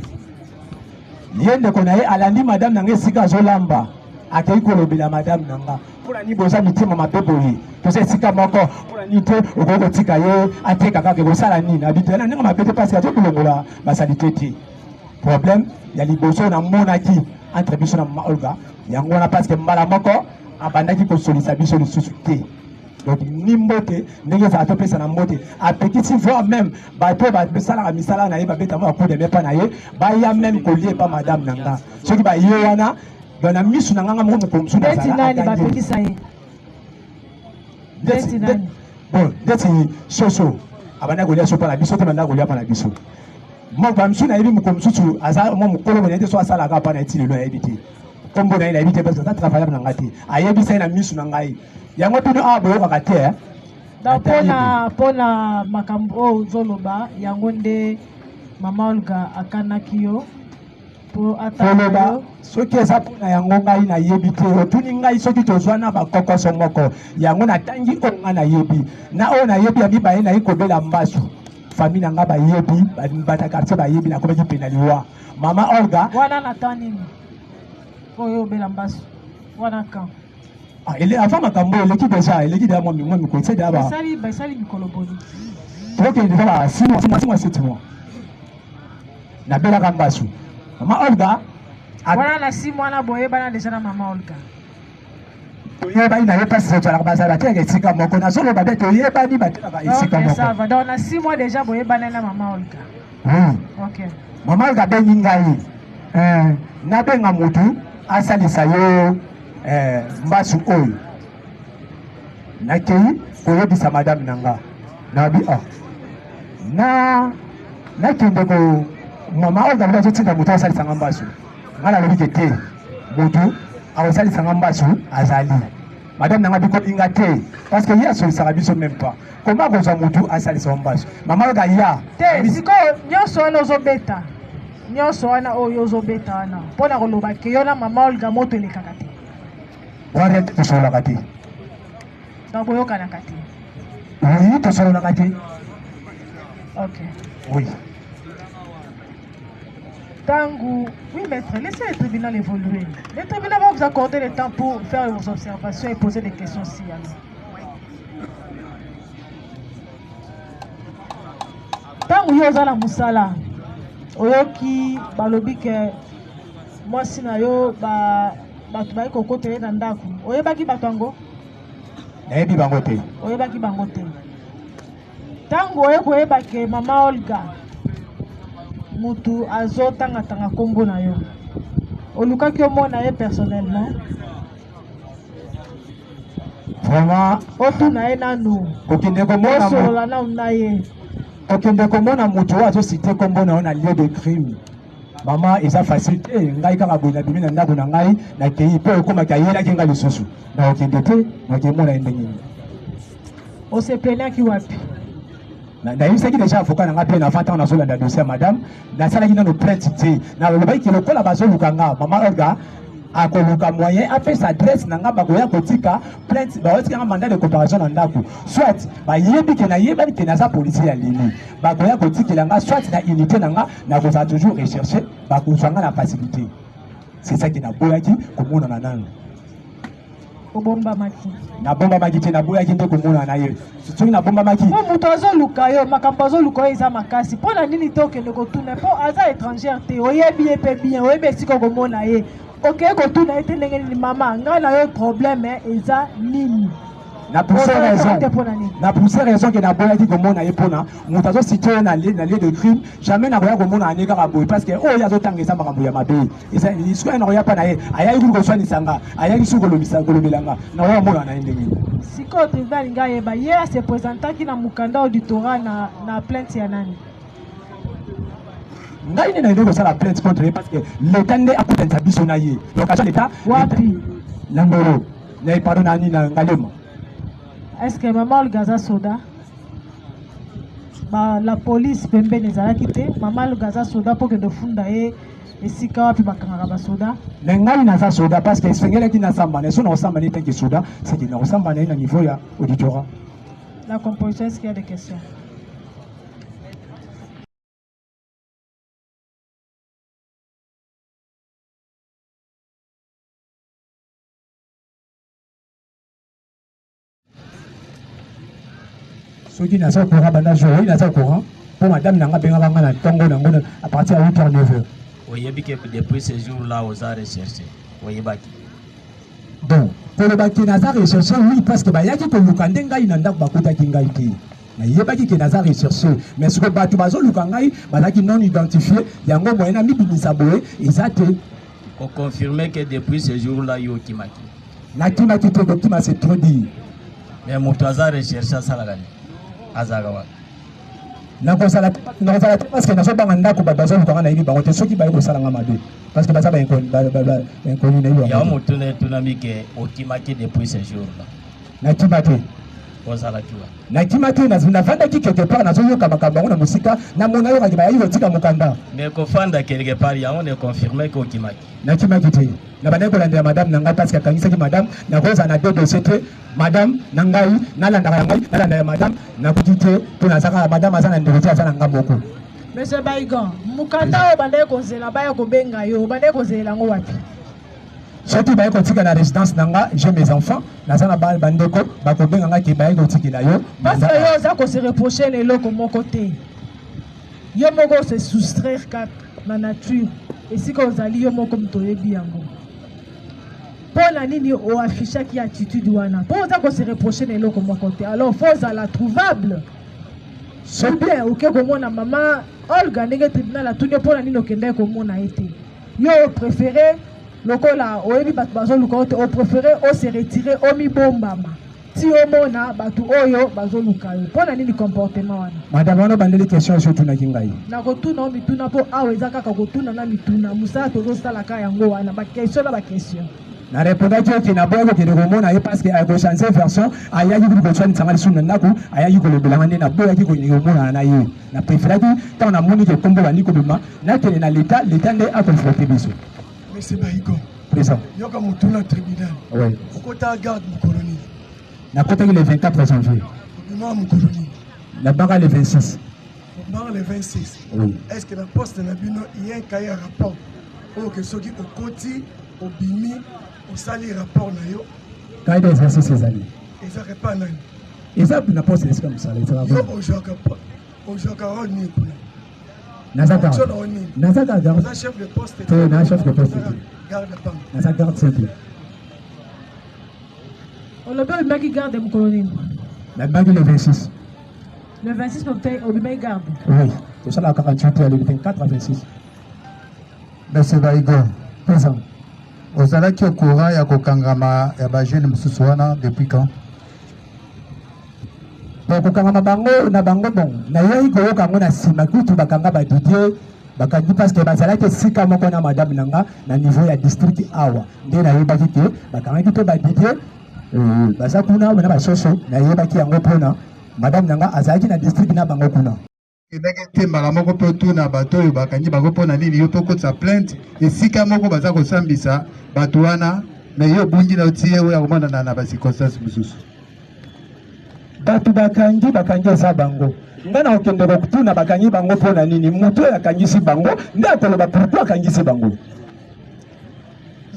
ndeko na ye alandi madame nanga esika azolamba akei kolobela madame nanga mpona ni boza mitima mabe boye toza esika moko mpona ni te okoki kotika ye ateka kaka kosala nini abitela ndenge mabe te mpasi azo kolongola basalite te. Problème ya liboso namonaki entre biso na mama Olga yango wana parce que mbala moko abandaki kosolisa biso lisusu te. Donc ni mbote ndenge ezala topesa na mbote apekisi voire même bato basalaka misala na ye babeta mo akude mepa na ye baya même kolie pa madame nanga soki baye wana na misu na nganga moko mokomsu na zala bapekisa ye bon deti soso abanda kolia so pa na biso te banda kolia pa na biso mo bamsu na yebi mokomsusu aza mo mokolo mo nete so asalaka pa na eti lelo yebi te kombo na ye na yebi te parce que ça travaille na ngati ayebisa ye na misu na ngai yango tino a boyokaka te mpona makambo oyo ozoloba yango nde mama Olga akanaki yo mpo ataloba soki eza mpona yango ngai nayebi te otuni ngai soki tozwa na bakokoso moko yango natangi oyo ngai nayebi na oyo nayebi ya mibale nayi kobela mbasu famille na ngai bayebi bata quartier bayebi nakomaki pena liwa mama Olga wana nata nini oyo obela mbasu wana kan avant makambo eleki déjà eleki deja moi mikolo c'est déjà basali mikolo boni tokende déjà 6 mois 7 mois nabelaka mbasu mama Olga wana na 6 mois na boyebana déjà na mama Olga toyebani na ye mpasi tozalaka bazala bateyaka esika moko nazoloba be toyebani batelaka esika moko donc na 6 mois déjà boyebana na mama Olga ok mama Olga abengi ngai nabenga motu asalisa yo mbasu oyo nakei koyebisa madame nanga nabi nakende ko mama Olga lobi azotinda motu asalisanga mbasu ngai nalobi ke te motu akosalisanga mbasu azali madame nanga bikolinga te parce que ye asolisaka biso même pas koma akozwa motu asalisaka mbasu mama Olga ya te sikoyo nyonso wana ozobeta nyonso wana oyo ozobeta wana mpona koloba ke yo na mama Olga moto elekaka te wana tosololaka te donc boyokanaka te oui tosololaka te ok oui Tango, oui maître, laissez le tribunal évoluer. Le tribunal va vous accorder le temps pour faire vos observations et poser des questions si Tango yoza la musala, oyoki balobi ke mwasi na yo bato bayi kokotele na ndaku. Oyebaki bato yango? Nayebi bango te. Oyebaki bango te. Tango oyekoyeba ke mama Olga mutu azotanga tanga kombo na yo olukaki omona ye personnellement vraiment otuna ye nanu okende komona osolola nanu na ye okende komona mutu oyo azosite kombo na yo na lieu de crime mama eza facile te ngai kaka boye nabimi na ndako na ngai nakei mpo ekomaki ayelaki ngai lisusu na okende te nakemona ye ndenge nini osepleniaki wapi nayebisaki déjà avocat nanga mpe nava ntango nazolanda dossier ya madame nasalaki nano plainte te nalobaki lokola bazoluka nga mama Olga akoluka moyen apesa adresse na nga bakoya kotika plainte baotikanga mandat de comparution na ndako soit bayebi ke nayebani ke naza policier ya leli bakoya kotikela nga soit na unité na nga nakozala toujours recherche bakozwa nga na facilité c'est ça ke naboyaki komonana nano obombamaki nabombamaki te naboyaki nde komona na ye soki nabombamaki po moto azoluka yo makambo azoluka oyo eza makasi mpo na nini te okende kotuna mpo aza étrangère te oyebi ye mpe bien oyebi esika okomona ye okeye kotuna ye te ndenge nini mama ngai na yo problème eza nini na poussé raison ke naboyaki komona ye mpona moto azosite yo na lieu de crime jamais nakoya komona ane kaka boye parce que oyo azotanga eza makambo ya mabe lisuku ye nakoya mpa na ye ayaki kuli koswanisanga ayaki suki kolobelanga nakoya komona na ye ndenge sikoyo tribunal alingi ayeba ye ase présentaki na mokanda auditorat na plainte ya nani ngai nde nayebi kosala plainte contre ye parce que l'état nde akotanisa biso na ye location l'état wapi na ngolo na pardon na nini na ngalema est-ce que maman Olga aza soda la police pembeni ezalaki te mama gaza soda mpo kende funda ye esika wapi bakangaka basoda me ngai naza soda parce que esengelaki nasambana so naosambana etanke soda seke nakosambana ye na niveau ya auditorat. La composition, est-ce qu'il y a des questions? Soki naza au courant banda jour naza au courant pour madame nanga benga na tongo nango à partir à 8h 9h. Oyebi que depuis ce jour-là aux a recherché. Oyebaki. Bon, pour le baki naza recherché oui parce que bayaki ko lukande ngai na ndako bakuta kingai te. Na yebaki ke naza recherché mais ce que batu bazo lukangai balaki non identifié yango moyena mibimisa boye ezate. On confirme que depuis ce jour-là yo kimaki. Na kimaki te ko kima c'est trop dit. Mais moto aza recherché salagani. Azagawa. Nakosala parce que nazo banga ndako bazo lukanga na yibi bango te soki baye ko salanga mabe parce que baza ba inconnu na yibi. Ya moto ne tunamike okimaki depuis ce jour-là. Na kimaki. Ozala kiwa. Na kimaki na vanda ki quelque part nazo yoka makambo na musika na mona yoka ki bayi otika mukanda. Mais ko fanda quelque part ya on est confirmé ko okimaki. Na kimaki te. Na bana ko landela madame nanga parce que kangisa ki madame na koza na deux dossiers te madame nangai na landa ngai na landa madame na kutite to na saka madame azana ndekoti azana ngamboko. Monsieur Baigan, mukanda o bande ko zela baya ko benga yo bande ko zela ngo wapi? Soki baye ko tika na résidence nanga j'ai mes enfants na sana bandeko ba ko benga nga ki baye ko tikila yo. Parce que yo za ko se reprocher les loko mon côté. Yo moko se soustraire kat na nature et si ko zali yo moko mtoyebi yango. Pour la ligne au affiché qui attitude wana. Pour ça qu'on se reproche les locaux mon côté. Alors faut à la trouvable. C'est bien OK comme na maman Olga nègre tribunal a tout pour la ligne okende comme on a été. Yo préféré lokola oyebi bat bazo lukote au préféré au se retirer au mi bombama. Si au mona batu oyo bazo lukayo. Pour la ligne comportement wana. Madame ono bandeli question sur tuna kingai. Na kotuna mituna po aweza kaka kotuna na mituna musa tozo sala ka yango wana ba question na ba question. Na répondaki oki na boyeko kende komona ye parce que ayako changer version ayaki kuli kotswani tsangali suna ndako ayaki kolobelanga nde na boyaki kolingi komona na ye na préféraki ntango namoni ke kombo bandi kobima nakende na l'état nde akonfronte biso. Monsieur Baigon présent yoka motuna tribunal oui okota garde mukoloni nakotaki le 24 janvier obima mukoloni nabanga le 26 obanga le 26 oui est-ce que na poste na bino il y a un cahier rapport oyo ke soki okoti obimi osali rapport na yo cahier d'exercice ezali ezaka epa nani eza na poste esika mosala yo ozwaka role nini kuna nazaka oza chef de poste te na chef de poste garde pam naza garde simple olobi obimaki garde mokolo nini nabimaki le 26 le 26 obimaki garde oui tosalaka 48 heures le 24 à 26 Monsieur Baigon présent ozalaki au courant ya kokangama ya bajeune mosusu wana depuis quand? Bon kokangama bango na bango bon nayebi koyoka yango na nsima kutu bakanga badidie bakangi parce que bazalaki esika moko na madame nanga na niveau ya district awa nde nayebaki te bakangaki mpe badidie baza kuna na basoso nayebaki yango mpona madame nanga azalaki na district na bango kuna ebaki etembaka moko mpe otuna bato oyo bakangi bango mpona nini yo mpe okotisa plainte esika moko baza kosambisa bato wana me yo obungi na otie oyo akomonana na bacirconstance mosusu bato bakangi eza bango nga na kokende kokutuna bakangi bango mpona nini moto oyo akangisi bango nde akoloba pourkui akangisi bango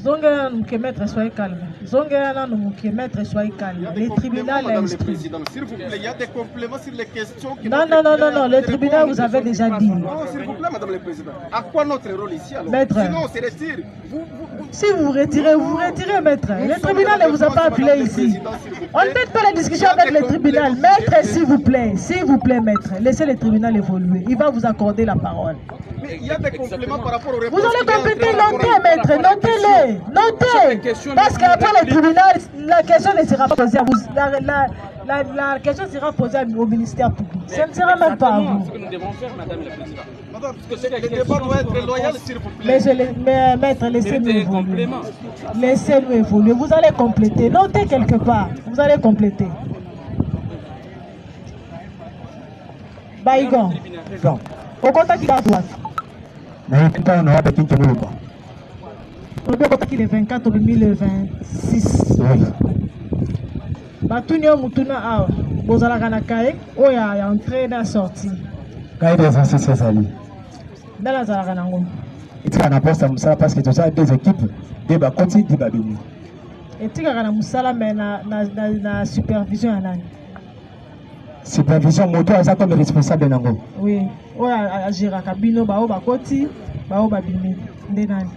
Zongera nous maître soyez calme. Zongera nous maître soyez calme. Le tribunal a instruit. S'il vous plaît, il y a des compléments sur les questions. Non. Le tribunal vous avez déjà dit. Non, s'il vous plaît, Madame le Président. À quoi notre rôle ici alors? Maître. Sinon, on se retire. Si vous retirez, maître. Le tribunal ne vous a pas appelé ici. On ne fait pas la discussion avec le tribunal. Maître, s'il vous plaît, maître. Laissez le tribunal évoluer. Il va vous accorder la parole. Mais il y a des compléments par rapport aux réponses. Vous allez compléter, notez, maître, notez-les. Notez. Parce qu'après le tribunal, la question ne sera pas posée à vous. La question sera posée au ministère public. Ce ne sera même pas à vous. Ce que nous devons faire, Madame la Présidente. Madame, parce que le débat doit être loyal, s'il vous plaît. Maître, laissez-nous évoluer. Laissez-nous évoluer. Vous allez compléter. Notez quelque part. Vous allez compléter. Baigon. Au contact qui a droit. On peut contacter le 24 au 2026. Batunyo Mutuna a Bozala Kanakae, Oya ya entrée et sortie. Kaye des anciens Césali. Dans la Zalaganango. Il y a un poste à Moussala parce que tu as deux équipes, des Bakoti, des Babini. Et tu as Moussala, mais na supervision à Nani. Supervision moto a ça comme responsable Nango. Oui, Oya Gira Kabino, Bao Bakoti, Bao Babini, Ndenani.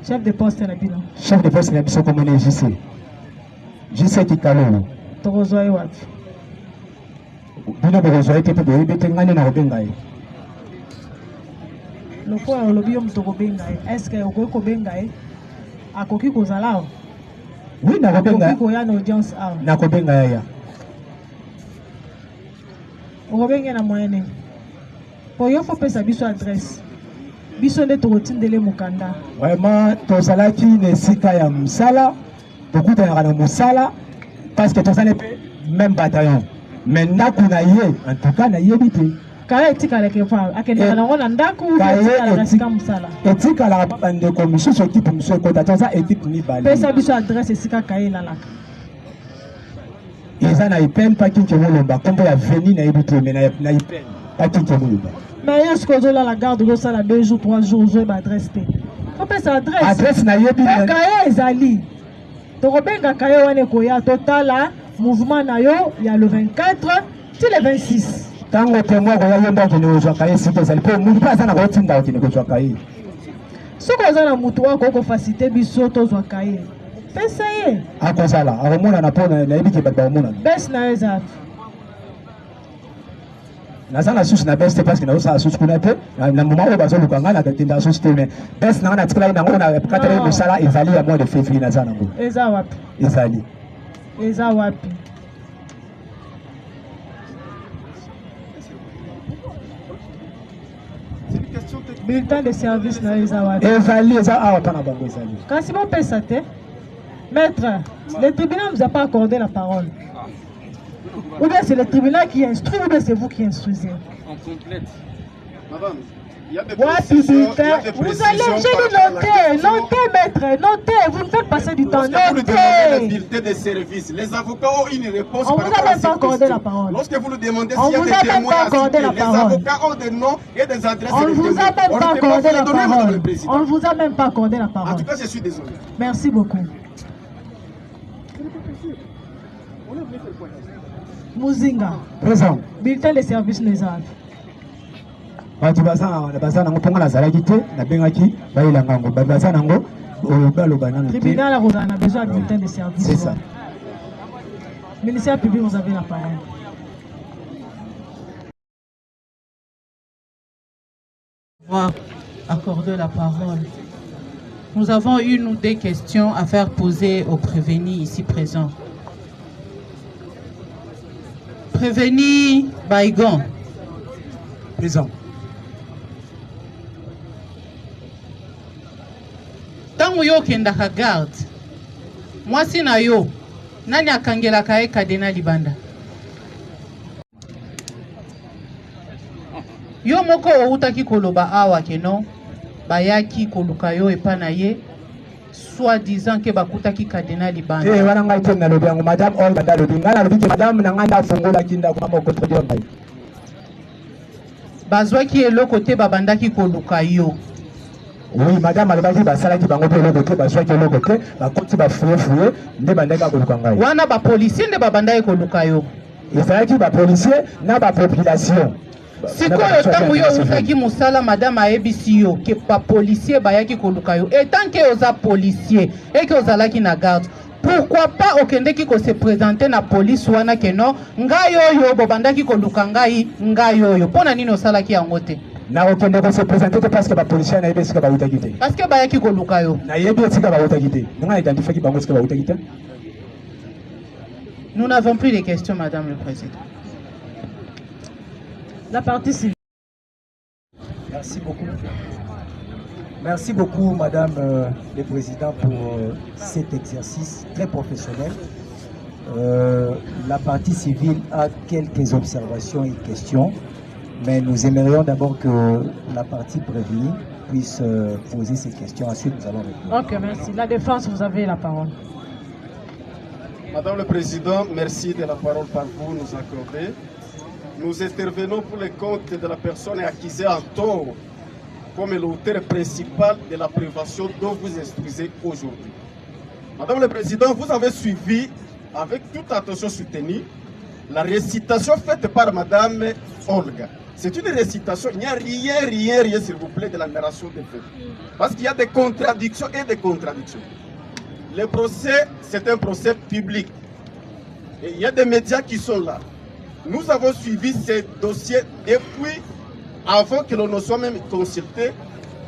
Chef de poste na Bino. Chef de poste na Biso comme JC. JC qui calme. Torozoe wapi. Bino Borozoe te pe bete ngani na Robengae. Loko ya olobi yo mutoko bengae. Est-ce que okoki kobengae akoki kozala? Oui, na Robengae. Akoki koya na audience awa. Na kobengae ya. Okobenge na moyenne. Po yo faut pesa biso adresse. Biso nde tokotindele mokanda. Vraiment tozalaki na esika ya mosala tokutanaka na mosala parce que tozali mpe même bataillon mais ndako na ye en tout cas nayebi te kaya etikalaka fa akendaka nango na ndako etikalaka esika mosala etikalaka pa bandeko mosusu ekipe mosusu ekota toza ekipe mibale pesa biso adresse esika kaya elalaka eza na ipene pakinke molomba nkombo ya veni nayebi te mais na ipene pakinke molomba. Mais est-ce que vous avez la garde de ça 2 jours, 3 jours, vous avez l'adresse? Faut pas sa adresse. Adresse na yebi. Kaye ezali. Torobenga kaye wane koya total mouvement na yo il y a le 24 c'est le 26. Tango témoin koya yenda ko ne ozwa kaye site ezali pe mutu pas na ko tinda ko ne ko ozwa kaye. Soko za mutu wako ko faciliter biso tozwa kaye. Pesa ye. Akozala, akomona na pona na yebi ke ba mona. Bes na eza. Nazana sous na best parce que na osa sous kuna te na moment où bazo lukanga na tinda sous te mais best na na tikala na ngona katele musala ezali ya mois de février nazana ngo eza wapi eza wapi bulletin de service na eza wapi ezali eza awa pana bango ezali kasi bon pesa te maître le tribunal nous a pas accordé la parole. Ou bien c'est le tribunal qui instruit, ou bien c'est vous qui instruisez. On complète. Madame, il y a des précisions. Vous allez, j'ai dit notez, maître, notez, vous me faites passer du temps. Lorsque vous nous demandez les bulletins de service, les avocats ont une réponse. On vous a même pas accordé la parole. Lorsque vous nous demandez s'il y a des témoins à citer, les avocats ont des noms et des adresses. On ne vous a même pas accordé la parole. On ne vous a même pas accordé la parole. En tout cas, je suis désolé. Merci beaucoup. Muzinga. Présent. Bulletin de service Nezad. Batu baza nango ponga na zalaki te na bengaki bayela ngango baza nango oloba nanu te. Tribunal a besoin de bulletin de service. C'est ça. Ministère public, vous avez la parole. On va accorder la parole. Nous avons une ou deux questions à faire poser aux prévenus ici présents. Prévenu Baigon. Présent. Tango yo kendaka garde. Mwasi na yo. Nani akangelaka ye kadena libanda? Yo moko outaki koloba awa keno. Bayaki koluka yo epana ye. Soi-disant que bakutaki kadena libanda. Eh wana ngai tena lobi yango madame Olga dalobi ngala lobi ke madame na nganda fongola kinda kwa moko kodio ngai. Bazwaki eloko te babandaki koluka yo. Oui madame alobaki basalaki bango pe eloko te bazwaki eloko te bakoti ba fouye nde bandaka koluka ngai. Wana ba policier nde babandaki koluka yo. Ezalaki ba policier na ba population. Sikoyo tango yo utaki musala madame aebisi yo ke pa policier bayaki koluka yo et tant que oza policier et que ozalaki na garde pourquoi pas okendeki ko se présenter na police wana ke no ngai oyo bobandaki koluka ngai oyo pona nini osalaki yango te na okende ko se présenter parce que ba policier na ebisi ka ba utaki te parce que bayaki koluka yo na yebi etika ba utaki te nga identifier ki bango ska ba utaki te. Nous n'avons plus de questions madame le président. La partie civile. Merci beaucoup. Merci beaucoup, Madame le Président, pour cet exercice très professionnel. La partie civile a quelques observations et questions. Mais nous aimerions d'abord que la partie prévenue puisse poser ces questions. Ensuite, nous allons répondre. Ok, merci. La défense, vous avez la parole. Madame le Président, merci de la parole par vous nous accorder. Nous intervenons pour le compte de la personne accusée en tort comme l'auteur principal de la prévention dont vous instruisez aujourd'hui. Madame le Président, vous avez suivi avec toute attention soutenue la récitation faite par Madame Olga. C'est une récitation, il n'y a rien, s'il vous plaît, de la narration des faits. Parce qu'il y a des contradictions et des contradictions. Le procès, c'est un procès public. Et il y a des médias qui sont là. Nous avons suivi ces dossiers depuis avant que l'on ne soit même consulté.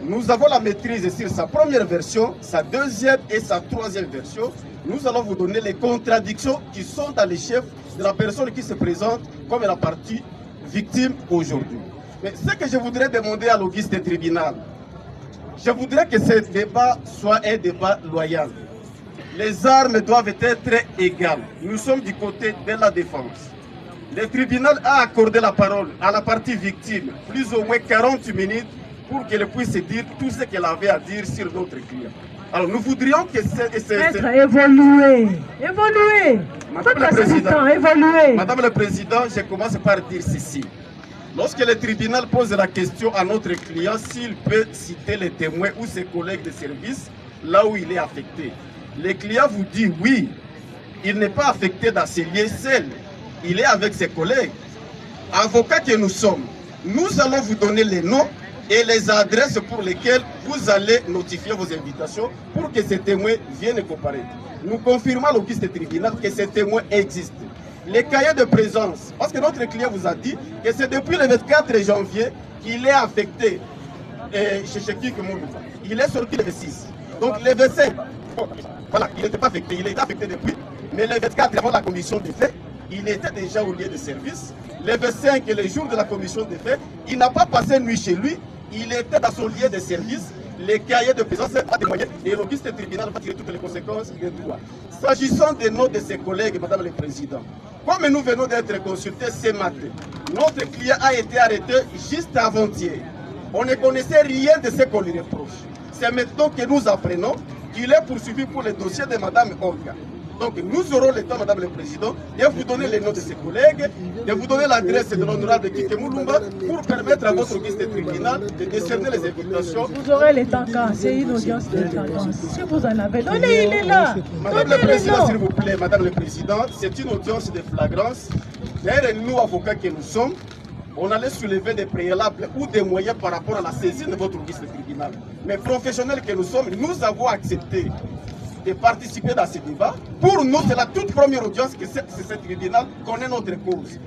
Nous avons la maîtrise sur sa première version, sa deuxième et sa troisième version. Nous allons vous donner les contradictions qui sont dans les chefs de la personne qui se présente comme la partie victime aujourd'hui. Mais ce que je voudrais demander à l'auguste tribunal, je voudrais que ce débat soit un débat loyal. Les armes doivent être égales. Nous sommes du côté de la défense. Le tribunal a accordé la parole à la partie victime, plus ou moins 40 minutes, pour qu'elle puisse dire tout ce qu'elle avait à dire sur notre client. Alors nous voudrions que évoluer. Madame le Président, je commence par dire ceci. Lorsque le tribunal pose la question à notre client s'il peut citer les témoins ou ses collègues de service là où il est affecté, le client vous dit oui, il n'est pas affecté dans ses lieux seuls, il est avec ses collègues. Avocats que nous sommes, nous allons vous donner les noms et les adresses pour lesquelles vous allez notifier vos invitations pour que ces témoins viennent comparaître. Nous confirmons à l'auguste tribunal que ces témoins existent. Les cahiers de présence, parce que notre client vous a dit que c'est depuis le 24 janvier qu'il est affecté chez Chekik Moulouba. Il est sorti le 26. Donc le 25, voilà, il n'était pas affecté, il était affecté depuis, mais le 24 avant la commission des faits, il était déjà au lieu de service. Le 25, le jour de la commission des faits, il n'a pas passé nuit chez lui, il était dans son lieu de service. Les cahiers de présence a témoigné et l'auguste tribunal va tirer toutes les conséquences de droit. S'agissant des noms de ses collègues, Madame le Président, comme nous venons d'être consultés ce matin, notre client a été arrêté juste avant-hier. On ne connaissait rien de ce qu'on lui reproche. C'est maintenant que nous apprenons qu'il est poursuivi pour le dossier de Madame Olga. Donc nous aurons le temps, Madame le Président, de vous donner les noms de ses collègues, de vous donner l'adresse de l'honorable Kike Mouloumba pour permettre à votre auguste tribunal de décerner les invitations. Vous aurez le temps quand c'est une audience de flagrance. Si vous en avez, donnez, il est là. Madame le Président, s'il vous plaît, Madame le Président, c'est une audience de flagrance. D'ailleurs, nous, avocats que nous sommes, on allait soulever des préalables ou des moyens par rapport à la saisine de votre auguste tribunal. Mais professionnels que nous sommes, nous avons accepté de participer dans ce débat. Pour nous, c'est la toute première audience que ce tribunal connaît notre cause.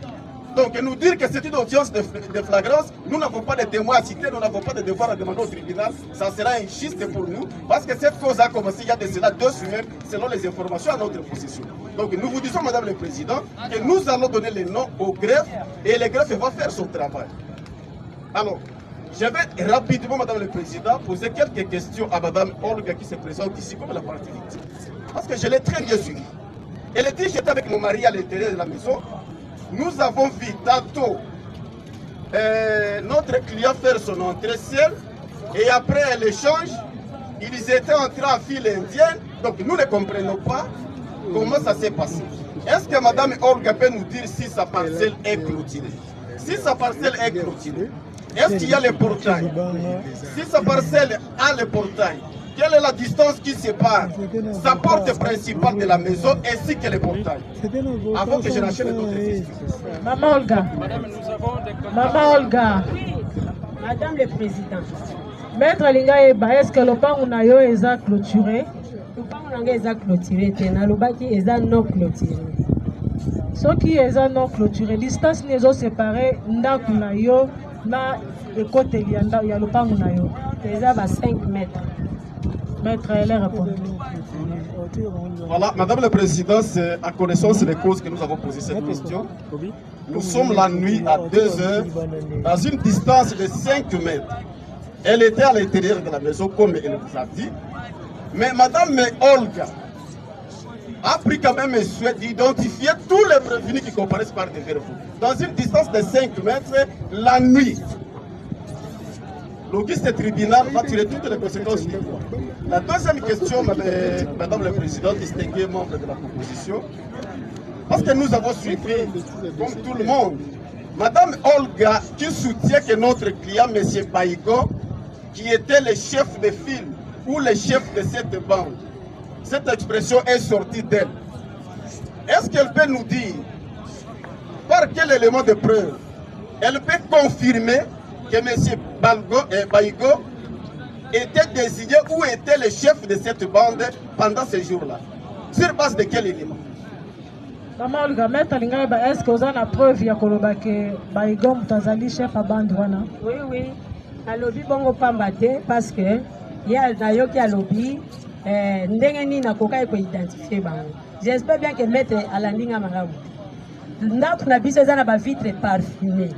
Donc, nous dire que c'est une audience de flagrance, nous n'avons pas de témoins à citer, nous n'avons pas de devoir à demander au tribunal, ça sera injuste pour nous, parce que cette cause a commencé il y a de cela 2 semaines, selon les informations à notre possession. Donc, nous vous disons, Madame le Président, que nous allons donner les noms au greffe, et le greffe va faire son travail. Alors, je vais rapidement, Madame le Président, poser quelques questions à Madame Olga qui se présente ici comme la partie victime. Parce que je l'ai très bien suivi. Elle dit que j'étais avec mon mari à l'intérieur de la maison. Nous avons vu tantôt notre client faire son entrée seul. Et après l'échange, ils étaient entrés en file indienne. Donc nous ne comprenons pas comment ça s'est passé. Est-ce que Madame Olga peut nous dire si sa parcelle est clôturée? Si sa parcelle est clôturée, est-ce qu'il y a le portail? Si sa parcelle a le portail, quelle est la distance qui sépare sa porte principale de la maison ainsi que le portail? Avant que je n'enchaîne d'autres questions. Maman Olga. Maman Olga. Madame le Président. Maître Lingaeba, est-ce que le pan nayo est clôturé? Le pan est clôturé, le est non clôturé. Ce qui est non clôturé, distance n'est pas séparée, ndaku nayo na côté il y a le pan nayo. C'est à 5 mètres. Maître, elle a répondu. Voilà, Madame le Président, c'est à connaissance des causes que nous avons posé cette question. Nous sommes la nuit à 2 heures, dans une distance de 5 mètres. Elle était à l'intérieur de la maison, comme elle vous a dit. Mais Madame Olga, a pris quand même un souhait d'identifier tous les prévenus qui comparaissent par devers vous. Dans une distance de 5 mètres, la nuit. L'auguste tribunal va tirer toutes les conséquences du droit. La deuxième question, Madame la Présidente, distinguée membre de la proposition, parce que nous avons suivi, comme tout le monde, Madame Olga qui soutient que notre client, M. Baïgo, qui était le chef de file ou le chef de cette bande, cette expression est sortie d'elle. Est-ce qu'elle peut nous dire par quel élément de preuve elle peut confirmer que M. Baïgo était désigné ou était le chef de cette bande pendant ces jours-là? Sur base de quel élément? Maman Olga, est-ce que vous avez la preuve que Baïgo est chef de bande? Oui, oui. Alobi bongo pambate parce que il y a nayoki alobi ndengeni na koka ko identifier bango. J'espère bien que maître alandinga malamu. Ndako na biso za na ba vitre parfumée.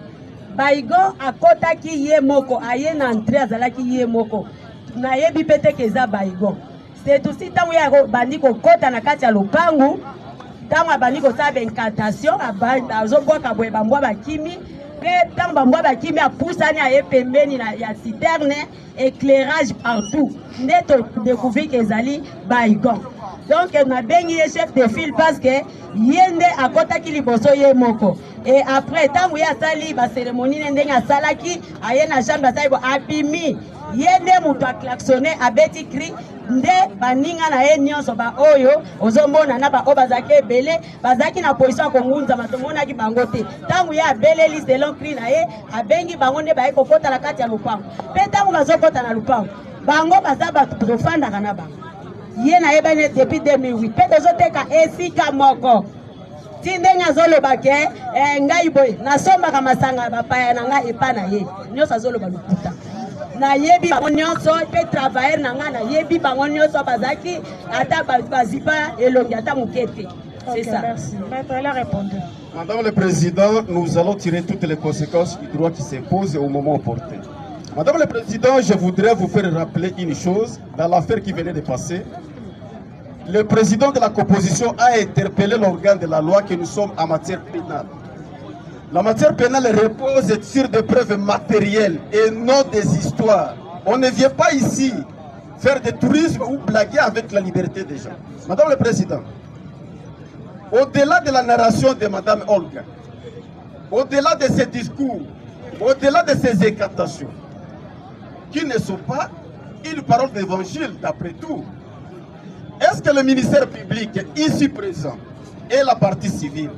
Baïgo akotaki ye moko aye na entrée azalaki ye moko. Na yebi pete ke za Baïgo. C'est aussi tango ya bandi ko kota na kati ya lopangu. Tango bandi ko sa incantation azoboka boye bambwa bakimi. Tant bambwa bakimi a poussani a epembeni na ya citerne éclairage partout neto découvrir que ezali Baïgon. Donc na bengi le chef de file parce que yende akotaki liboso ye moko et après tant ya sali ba cérémonie ndenge asalaki aye na chambre asali bo abimi yende muto a klaxonné abeti cri nde baninga na ye nyonso ba oyo ozomona na ba obazaki ebele bazaki na position ko ngunza matomona ki bango te tangu ya beleli selon cri na ye abengi bango nde ba ekokota la kati ya lupango pe tangu bazokota na lupango bango bazaba profanda kana bango ye na ye bane depuis 2008 pe tozoteka esika moko tindenga zoloba ke ngai boy nasomba ka masanga bapaya na ngai epa na ye nyosa zoloba luputa na yebi bango nyonso pe travailler na nga na yebi bango nyonso bazaki ata bazipa elongi ata mukete. C'est ça. Merci. Maître, elle a répondu. Madame le Président, nous allons tirer toutes les conséquences du droit qui s'impose au moment opportun. Madame le Président, je voudrais vous faire rappeler une chose dans l'affaire qui venait de passer. Le président de la composition a interpellé l'organe de la loi que nous sommes en matière pénale. La matière pénale repose sur des preuves matérielles et non des histoires. On ne vient pas ici faire du tourisme ou blaguer avec la liberté des gens. Madame le Président, au-delà de la narration de Madame Olga, au-delà de ses discours, au-delà de ses incantations, qui ne sont pas une parole d'évangile d'après tout, est-ce que le ministère public ici présent et la partie civile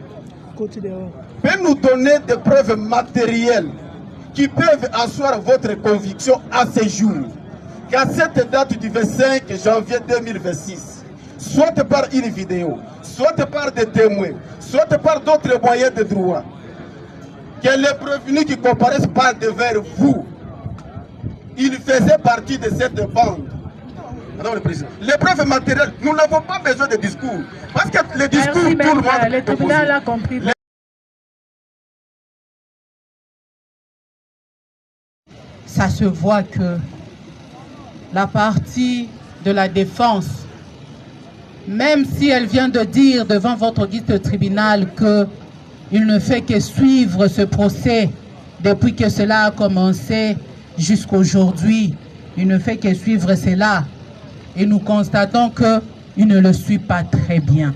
peut nous donner des preuves matérielles qui peuvent asseoir votre conviction à ce jour, qu'à cette date du 25 janvier 2026, soit par une vidéo, soit par des témoins, soit par d'autres moyens de droit, que les prévenus qui comparaissent par devers vous, ils faisaient partie de cette bande. Madame le Président, les preuves matérielles, nous n'avons pas besoin de discours. Parce que les discours, merci, tout le monde... Le tribunal a compris. Ça se voit que la partie de la défense, même si elle vient de dire devant votre auguste tribunal qu'il ne fait que suivre ce procès depuis que cela a commencé jusqu'à aujourd'hui, il ne fait que suivre cela. Et nous constatons qu'il ne le suit pas très bien.